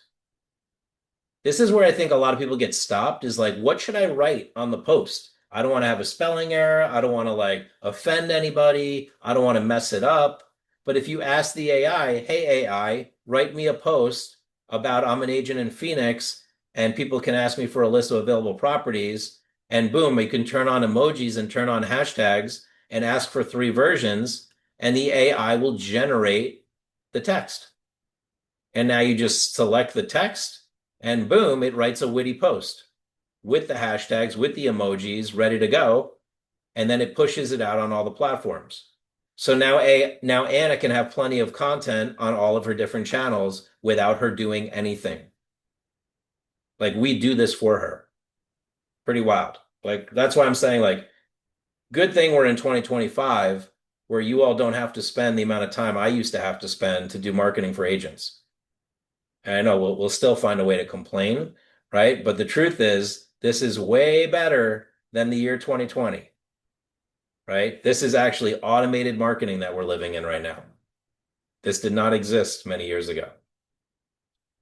This is where I think a lot of people get stopped, is like, what should I write on the post? I don't want to have a spelling error. I don't want to like offend anybody. I don't want to mess it up. But if you ask the AI, hey, AI, write me a post about I'm an agent in Phoenix and people can ask me for a list of available properties, and boom, you can turn on emojis and turn on hashtags and ask for 3 versions, and the AI will generate the text. And now you just select the text, and boom, it writes a witty post with the hashtags, with the emojis ready to go, and then it pushes it out on all the platforms. So now Anna can have plenty of content on all of her different channels without her doing anything. Like we do this for her. Pretty wild. Like that's why I'm saying like good thing we're in 2025 where you all don't have to spend the amount of time I used to have to spend to do marketing for agents. And I know we'll still find a way to complain, right? But the truth is, this is way better than the year 2020, right? This is actually automated marketing that we're living in right now. This did not exist many years ago.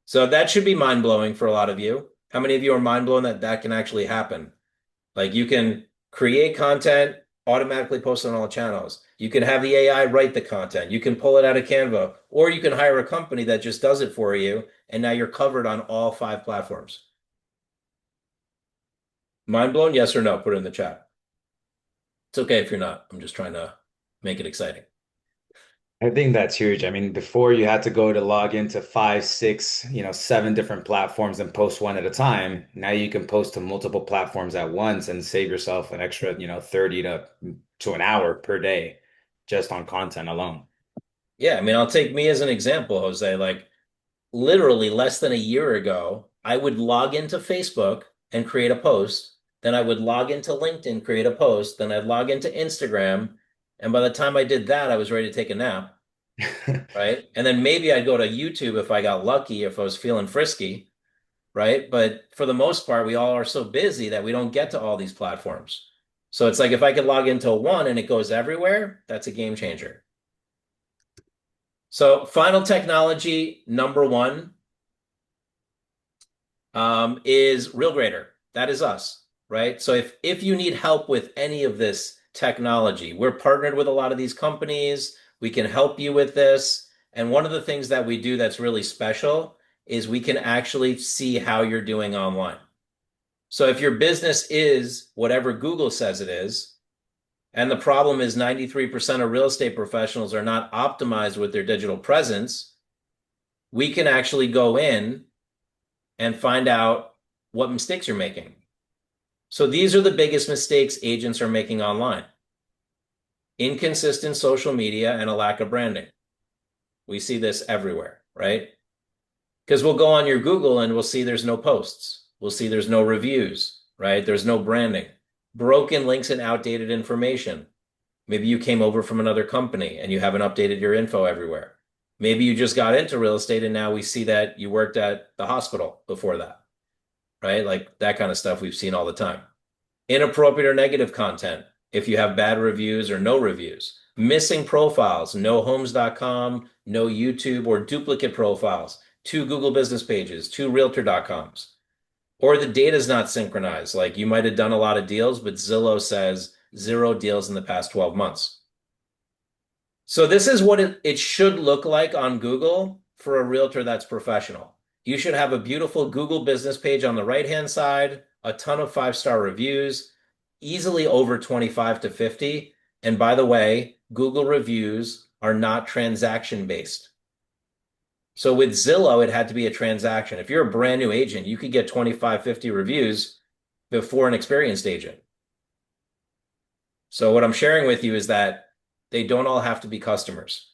So that should be mind-blowing for a lot of you. How many of you are mind-blown that that can actually happen? Like you can create content, automatically post on all channels. You can have the AI write the content. You can pull it out of Canva, or you can hire a company that just does it for you, and now you're covered on all 5 platforms. Mind blown? Yes or no? Put it in the chat. It's okay if you're not. I'm just trying to make it exciting. I think that's huge. I mean, before you had to go to log into 5, 6, 7 different platforms and post one at a time. Now you can post to multiple platforms at once and save yourself an extra, 30 to an hour per day just on content alone. Yeah, I mean, I'll take me as an example, Jose. Like literally less than a year ago, I would log into Facebook and create a post. Then I would log into LinkedIn, create a post. Then I'd log into Instagram. And by the time I did that, I was ready to take a nap, right? And then maybe I'd go to YouTube if I got lucky, if I was feeling frisky, right? But for the most part, we all are so busy that we don't get to all these platforms. So it's like if I could log into one and it goes everywhere, that's a game changer. So final technology number 1 is RealGrader. That is us, right? So if you need help with any of this technology, we're partnered with a lot of these companies. We can help you with this. And one of the things that we do that's really special is we can actually see how you're doing online. So if your business is whatever Google says it is, and the problem is 93% of real estate professionals are not optimized with their digital presence, we can actually go in and find out what mistakes you're making. So these are the biggest mistakes agents are making online. Inconsistent social media and a lack of branding. We see this everywhere, right? Because we'll go on your Google and we'll see there's no posts. We'll see there's no reviews, right? There's no branding. Broken links and outdated information. Maybe you came over from another company and you haven't updated your info everywhere. Maybe you just got into real estate and now we see that you worked at the hospital before that, right? Like that kind of stuff we've seen all the time. Inappropriate or negative content. If you have bad reviews or no reviews. Missing profiles, no homes.com, no YouTube, or duplicate profiles, 2 Google business pages, 2 realtor.coms. Or the data is not synchronized. Like you might have done a lot of deals, but Zillow says 0 deals in the past 12 months. So this is what it should look like on Google for a realtor that's professional. You should have a beautiful Google business page on the right-hand side, a ton of 5-star reviews, easily over 25 to 50. And by the way, Google reviews are not transaction-based. So with Zillow, it had to be a transaction. If you're a brand new agent, you could get 25, 50 reviews before an experienced agent. So what I'm sharing with you is that they don't all have to be customers,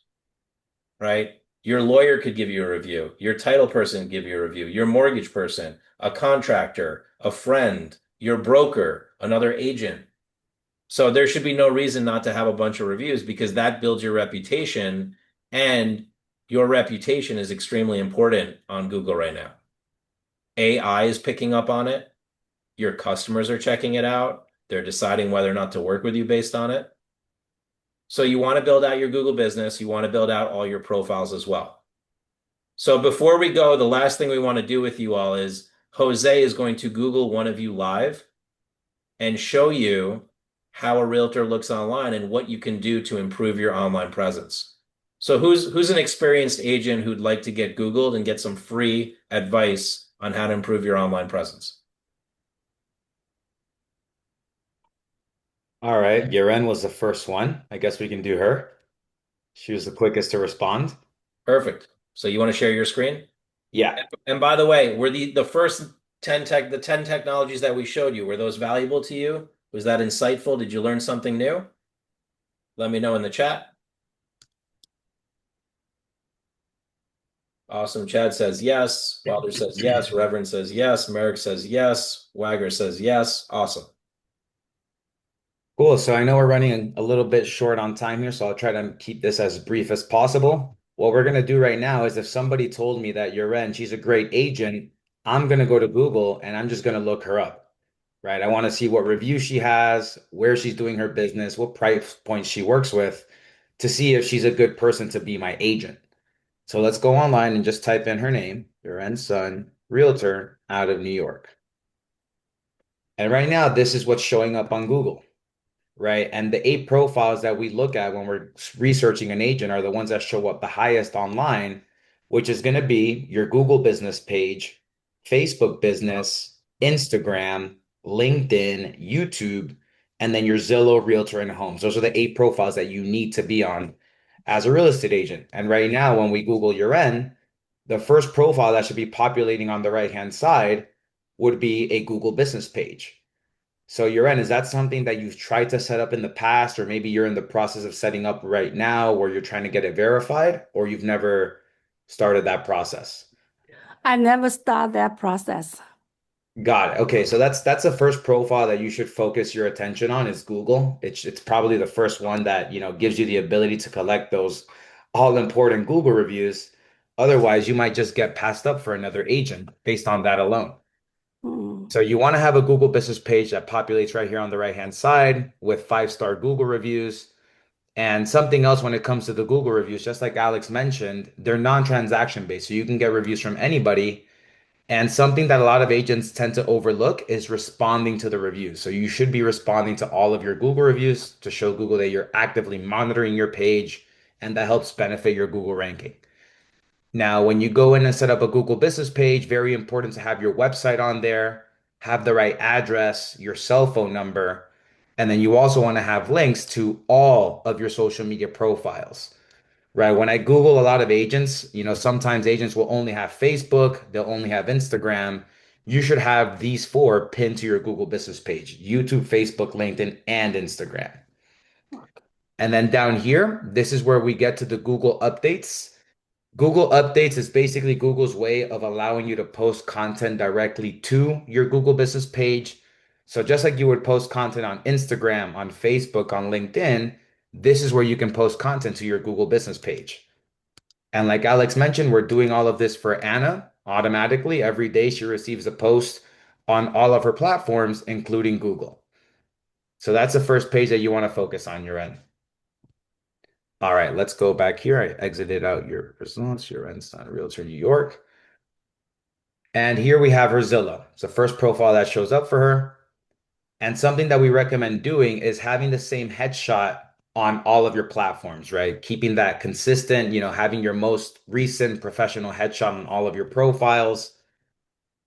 right? Your lawyer could give you a review. Your title person could give you a review. Your mortgage person, a contractor, a friend, your broker, another agent. So there should be no reason not to have a bunch of reviews because that builds your reputation, and your reputation is extremely important on Google right now. AI is picking up on it. Your customers are checking it out. They're deciding whether or not to work with you based on it. So you want to build out your Google business. You want to build out all your profiles as well. So before we go, the last thing we want to do with you all is Jose is going to Google one of you live. and show you how a realtor looks online and what you can do to improve your online presence. So who's an experienced agent who'd like to get Googled and get some free advice on how to improve your online presence? All right, Yeren was the first one. I guess we can do her. She was the quickest to respond. Perfect. So you want to share your screen? Yeah. And by the way, were the first 10 technologies that we showed you, were those valuable to you? Was that insightful? Did you learn something new? Let me know in the chat. Awesome. Chad says yes. Wilder says yes. Reverend says yes. Merrick says yes. Wagger says yes. Awesome. Cool. So I know we're running a little bit short on time here, so I'll try to keep this as brief as possible. What we're going to do right now is if somebody told me that Yeren, she's a great agent, I'm going to go to Google and I'm just going to look her up, right? I want to see what reviews she has, where she's doing her business, what price points she works with to see if she's a good person to be my agent. So let's go online and just type in her name, Yeren Sun, realtor out of New York. And right now, this is what's showing up on Google. Right. And the 8 profiles that we look at when we're researching an agent are the ones that show up the highest online, which is going to be your Google business page, Facebook business, Instagram, LinkedIn, YouTube, and then your Zillow, Realtor, and Homes. Those are the 8 profiles that you need to be on as a real estate agent. And right now, when we Google your N, the first profile that should be populating on the right-hand side would be a Google business page. So, Yoren, is that something that you've tried to set up in the past, or maybe you're in the process of setting up right now where you're trying to get it verified, or you've never started that process? I never start that process. Got it. Okay, so that's the first profile that you should focus your attention on is Google. It's probably the first one that, gives you the ability to collect those all important Google reviews. Otherwise, you might just get passed up for another agent based on that alone. Mm. So you want to have a Google business page that populates right here on the right-hand side with 5-star Google reviews. And something else when it comes to the Google reviews, just like Alex mentioned, they're non-transaction based. So you can get reviews from anybody. And something that a lot of agents tend to overlook is responding to the reviews. So you should be responding to all of your Google reviews to show Google that you're actively monitoring your page, and that helps benefit your Google ranking. Now, when you go in and set up a Google business page, very important to have your website on there, have the right address, your cell phone number, and then you also want to have links to all of your social media profiles, right? When I Google a lot of agents, sometimes agents will only have Facebook, they'll only have Instagram. You should have these 4 pinned to your Google business page: YouTube, Facebook, LinkedIn, and Instagram. And then down here, this is where we get to the Google updates. Google Updates is basically Google's way of allowing you to post content directly to your Google business page. So just like you would post content on Instagram, on Facebook, on LinkedIn, this is where you can post content to your Google business page. And like Alex mentioned, we're doing all of this for Anna automatically. Every day she receives a post on all of her platforms, including Google. So that's the first page that you want to focus on your end. All right, let's go back here. I exited out your results, your Einstein Realtor New York. And here we have her Zillow. It's the first profile that shows up for her. And something that we recommend doing is having the same headshot on all of your platforms, right? Keeping that consistent, having your most recent professional headshot on all of your profiles.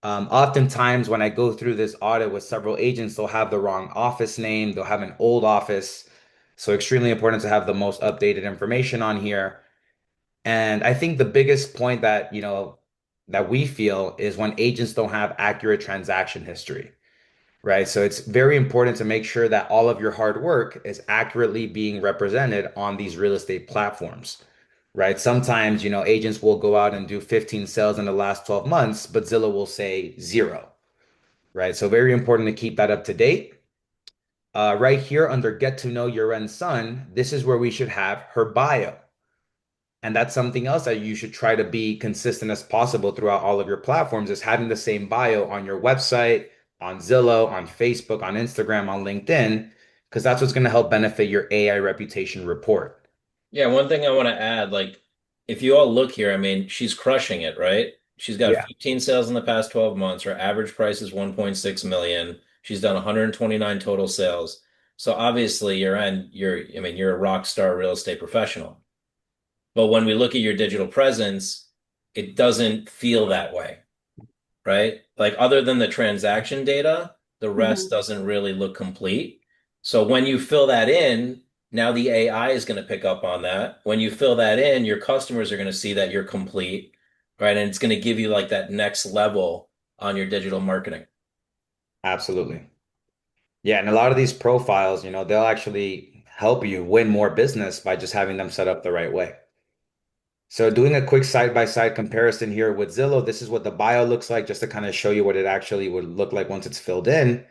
Oftentimes, when I go through this audit with several agents, they'll have the wrong office name, they'll have an old office. So, extremely important to have the most updated information on here. And I think the biggest point that, that we feel is when agents don't have accurate transaction history, right? So it's very important to make sure that all of your hard work is accurately being represented on these real estate platforms, right? Sometimes, agents will go out and do 15 sales in the last 12 months, but Zillow will say 0, right? So very important to keep that up to date. Right here under Get to Know Your End Son, this is where we should have her bio. And that's something else that you should try to be consistent as possible throughout all of your platforms is having the same bio on your website, on Zillow, on Facebook, on Instagram, on LinkedIn, because that's what's going to help benefit your AI reputation report. Yeah, one thing I want to add, like if you all look here, I mean, she's crushing it, right? She's got Yeah. 15 sales in the past 12 months. Her average price is 1.6 million. She's done 129 total sales. So obviously I mean, you're a rock star real estate professional. But when we look at your digital presence, it doesn't feel that way, right? Like other than the transaction data, the rest Mhm. doesn't really look complete. So when you fill that in, now the AI is going to pick up on that. When you fill that in, your customers are going to see that you're complete, right? And it's going to give you like that next level on your digital marketing. Absolutely. Yeah, and a lot of these profiles, they'll actually help you win more business by just having them set up the right way. So doing a quick side-by-side comparison here with Zillow, this is what the bio looks like, just to kind of show you what it actually would look like once it's filled in.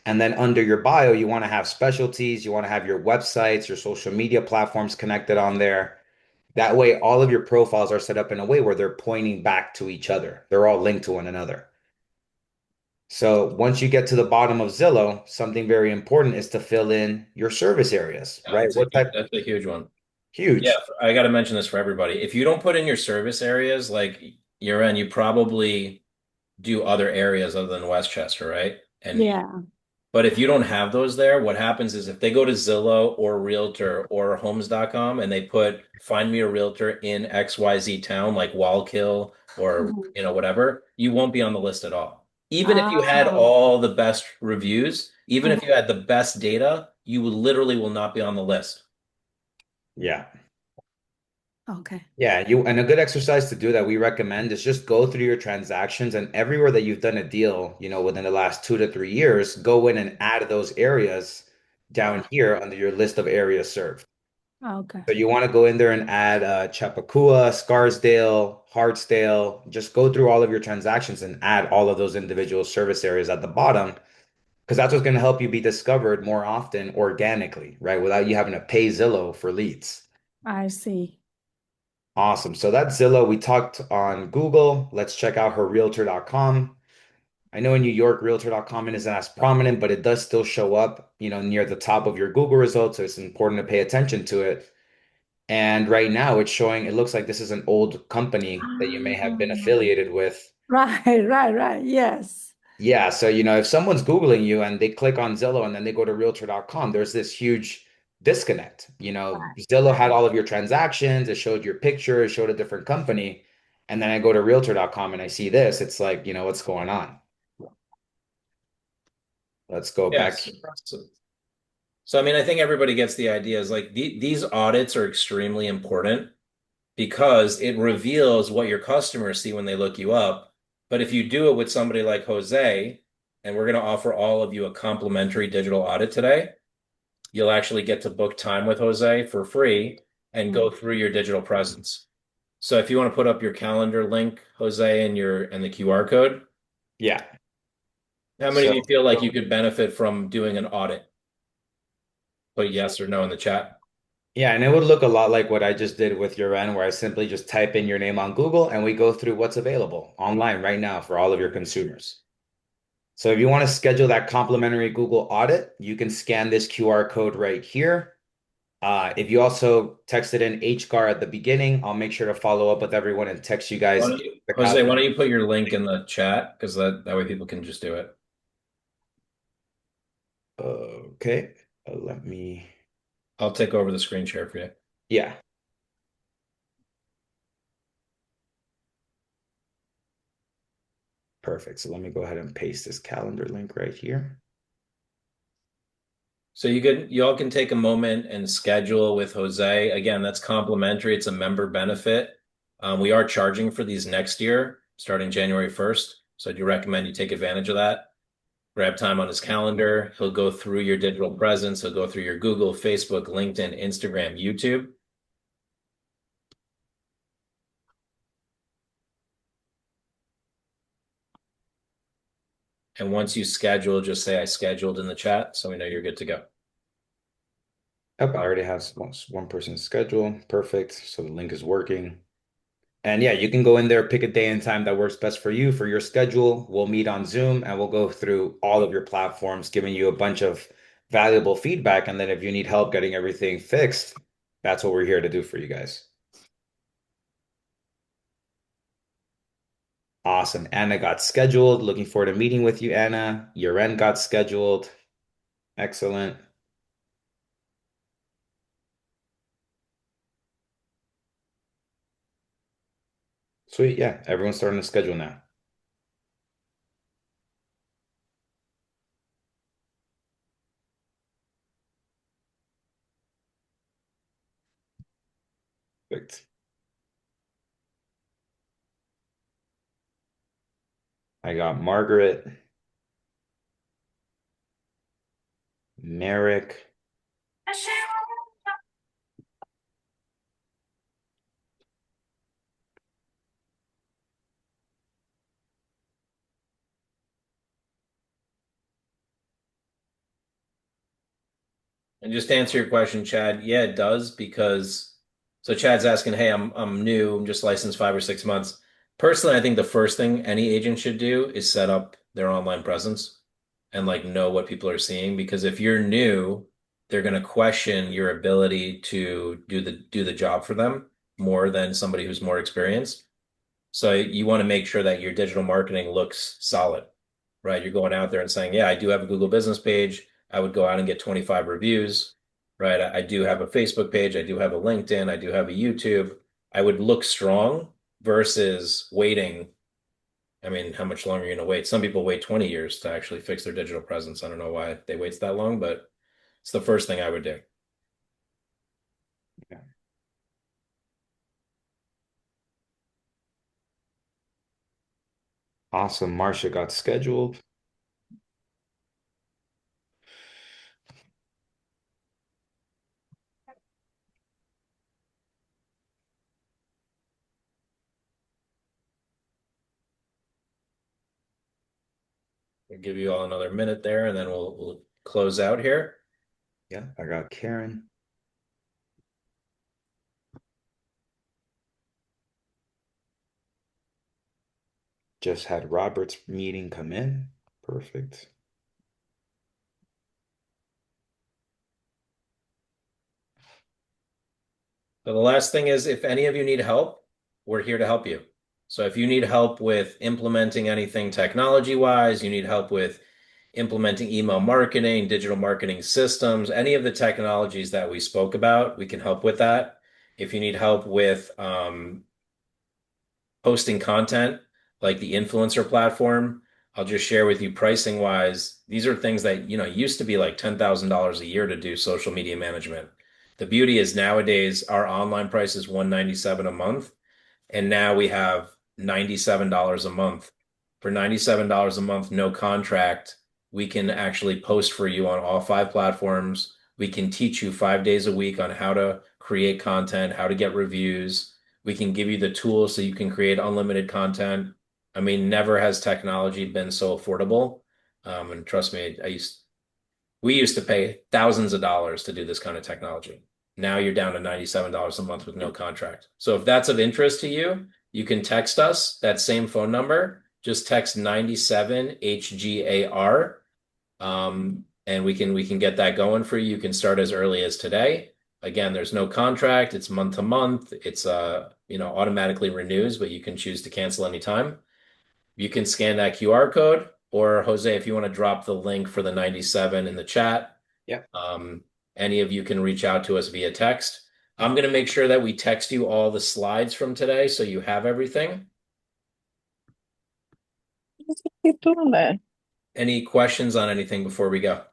And then under your bio, you want to have specialties, you want to have your websites, your social media platforms connected on there. That way, all of your profiles are set up in a way where they're pointing back to each other. They're all linked to one another. So once you get to the bottom of Zillow, something very important is to fill in your service areas, Yeah, right? What type? that's a huge one. Yeah, Huge. I got to mention this for everybody. If you don't put in your service areas, like you probably do other areas other than Westchester, right? And Yeah. but if you don't have those there, what happens is if they go to Zillow or Realtor or Homes.com and they put find me a realtor in XYZ town like Wallkill or Mhm. whatever, you won't be on the list at all. Even if you had Ah. all the best reviews, even if Mhm. you had the best data, you literally will not be on the list. Yeah. Okay. Yeah, and a good exercise to do that we recommend is just go through your transactions and everywhere that you've done a deal, within the last 2 to 3 years, go in and add those areas down here under your list of areas served. Okay. So you want to go in there and add Chappaqua, Scarsdale, Hartsdale, just go through all of your transactions and add all of those individual service areas at the bottom because that's what's going to help you be discovered more often organically, right? Without you having to pay Zillow for leads. I see. Awesome. So that's Zillow. We talked on Google. Let's check out her realtor.com. I know in New York, realtor.com isn't as prominent, but it does still show up, near the top of your Google results. So it's important to pay attention to it. And right now it's showing, it looks like this is an old company that you may have been Ah. affiliated with. Right, right, right. Yes. Yeah. So, if someone's Googling you and they click on Zillow and then they go to realtor.com, there's this huge disconnect. Right, Zillow right. had all of your transactions, it showed your picture, it showed a different company. And then I go to realtor.com and I see this. It's like, what's going on? Let's go back. Yes. So I mean, I think everybody gets the idea is like these audits are extremely important because it reveals what your customers see when they look you up. But if you do it with somebody like Jose, and we're going to offer all of you a complimentary digital audit today, you'll actually get to book time with Jose for free and go Mm. through your digital presence. So if you want to put up your calendar link, Jose, and the QR code, Yeah. how many of you So, feel like you could benefit from doing an audit? Put yes or no in the chat. yeah, and it would look a lot like what I just did with your end, where I simply just type in your name on Google and we go through what's available online right now for all of your consumers. So if you want to schedule that complimentary Google audit, you can scan this QR code right here. If you also texted in HGAR at the beginning, I'll make sure to follow up with everyone and text you guys the Jose, why calendar. don't you put your link in the chat? Because that way people can just do it. Okay, let me, I'll take over the screen share for you. yeah, perfect. So let me go ahead and paste this calendar link right here. So you all can take a moment and schedule with Jose. Again, that's complimentary. It's a member benefit. We are charging for these next year, starting January 1st. So I do recommend you take advantage of that. Grab time on his calendar. He'll go through your digital presence. He'll go through your Google, Facebook, LinkedIn, Instagram, YouTube. And once you schedule, just say I scheduled in the chat so we know you're good to go. Yep, I already have one person's schedule. Perfect. So the link is working. And yeah, you can go in there, pick a day and time that works best for you, for your schedule. We'll meet on Zoom and we'll go through all of your platforms, giving you a bunch of valuable feedback. And then if you need help getting everything fixed, that's what we're here to do for you guys. Awesome. Anna got scheduled. Looking forward to meeting with you, Anna. Your end got scheduled. Excellent. Sweet. Yeah, everyone's starting to schedule now. Perfect. I got Margaret, Merrick. And just to answer your question, Chad, yeah, it does because so Chad's asking, hey, I'm new, I'm just licensed 5 or 6 months. Personally, I think the first thing any agent should do is set up their online presence and like know what people are seeing because if you're new, they're going to question your ability to do the job for them more than somebody who's more experienced. So you want to make sure that your digital marketing looks solid, right? You're going out there and saying, yeah, I do have a Google business page. I would go out and get 25 reviews, right? I do have a Facebook page. I do have a LinkedIn. I do have a YouTube. I would look strong versus waiting. I mean, how much longer are you going to wait? Some people wait 20 years to actually fix their digital presence. I don't know why they wait that long, but it's the first thing I would do. Yeah. Awesome. Marcia got scheduled. We'll give you all another minute there and then we'll close out here. Yeah, I got Karen. Just had Robert's meeting come in. Perfect. So the last thing is if any of you need help, we're here to help you. So if you need help with implementing anything technology-wise, you need help with implementing email marketing, digital marketing systems, any of the technologies that we spoke about, we can help with that. If you need help with posting content like the influencer platform, I'll just share with you pricing wise. These are things that, used to be like $10,000 a year to do social media management. The beauty is nowadays our online price is 197 a month. And now we have $97 a month. For $97 a month, no contract, we can actually post for you on all 5 platforms. We can teach you 5 days a week on how to create content, how to get reviews. We can give you the tools so you can create unlimited content. I mean, never has technology been so affordable. And trust me, we used to pay thousands of dollars to do this kind of technology. Now you're down to $97 a month with no contract. So if that's of interest to you, you can text us that same phone number. Just text 97 HGAR. And we can get that going for you. You can start as early as today. Again, there's no contract. It's month to month. It's automatically renews, but you can choose to cancel anytime. You can scan that QR code, or Jose, if you want to drop the link for the 97 in the chat, Yeah. any of you can reach out to us via text. I'm going to make sure that we text you all the slides from today so you have everything. Keep doing that. Any questions on anything before we go?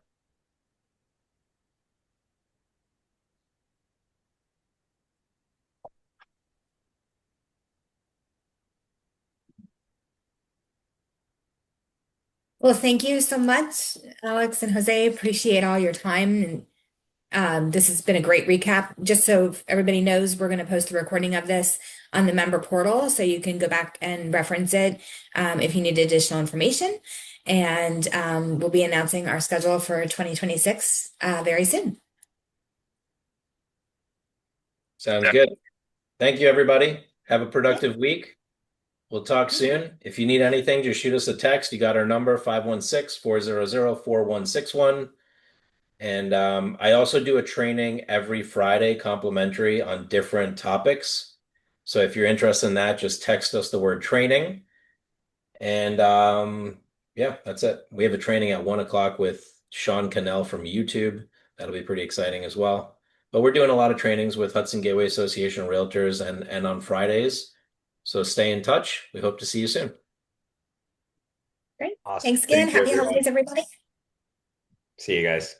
Well, thank you so much, Alex and Jose. Appreciate all your time. And this has been a great recap. Just so everybody knows, we're going to post a recording of this on the member portal so you can go back and reference it if you need additional information. And we'll be announcing our schedule for 2026 very soon. Sounds good. Thank you, everybody. Have a productive week. We'll talk soon. If you need anything, just shoot us a text. You got our number, 516-400-4161. And I also do a training every Friday, complimentary on different topics. So if you're interested in that, just text us the word training. And yeah, that's it. We have a training at 1 o'clock with Sean Cannell from YouTube. That'll be pretty exciting as well. But we're doing a lot of trainings with Hudson Gateway Association of Realtors and on Fridays. So stay in touch. We hope to see you soon. Great. Awesome. Thanks again. Thank you, Happy everyone. holidays, everybody. See you guys.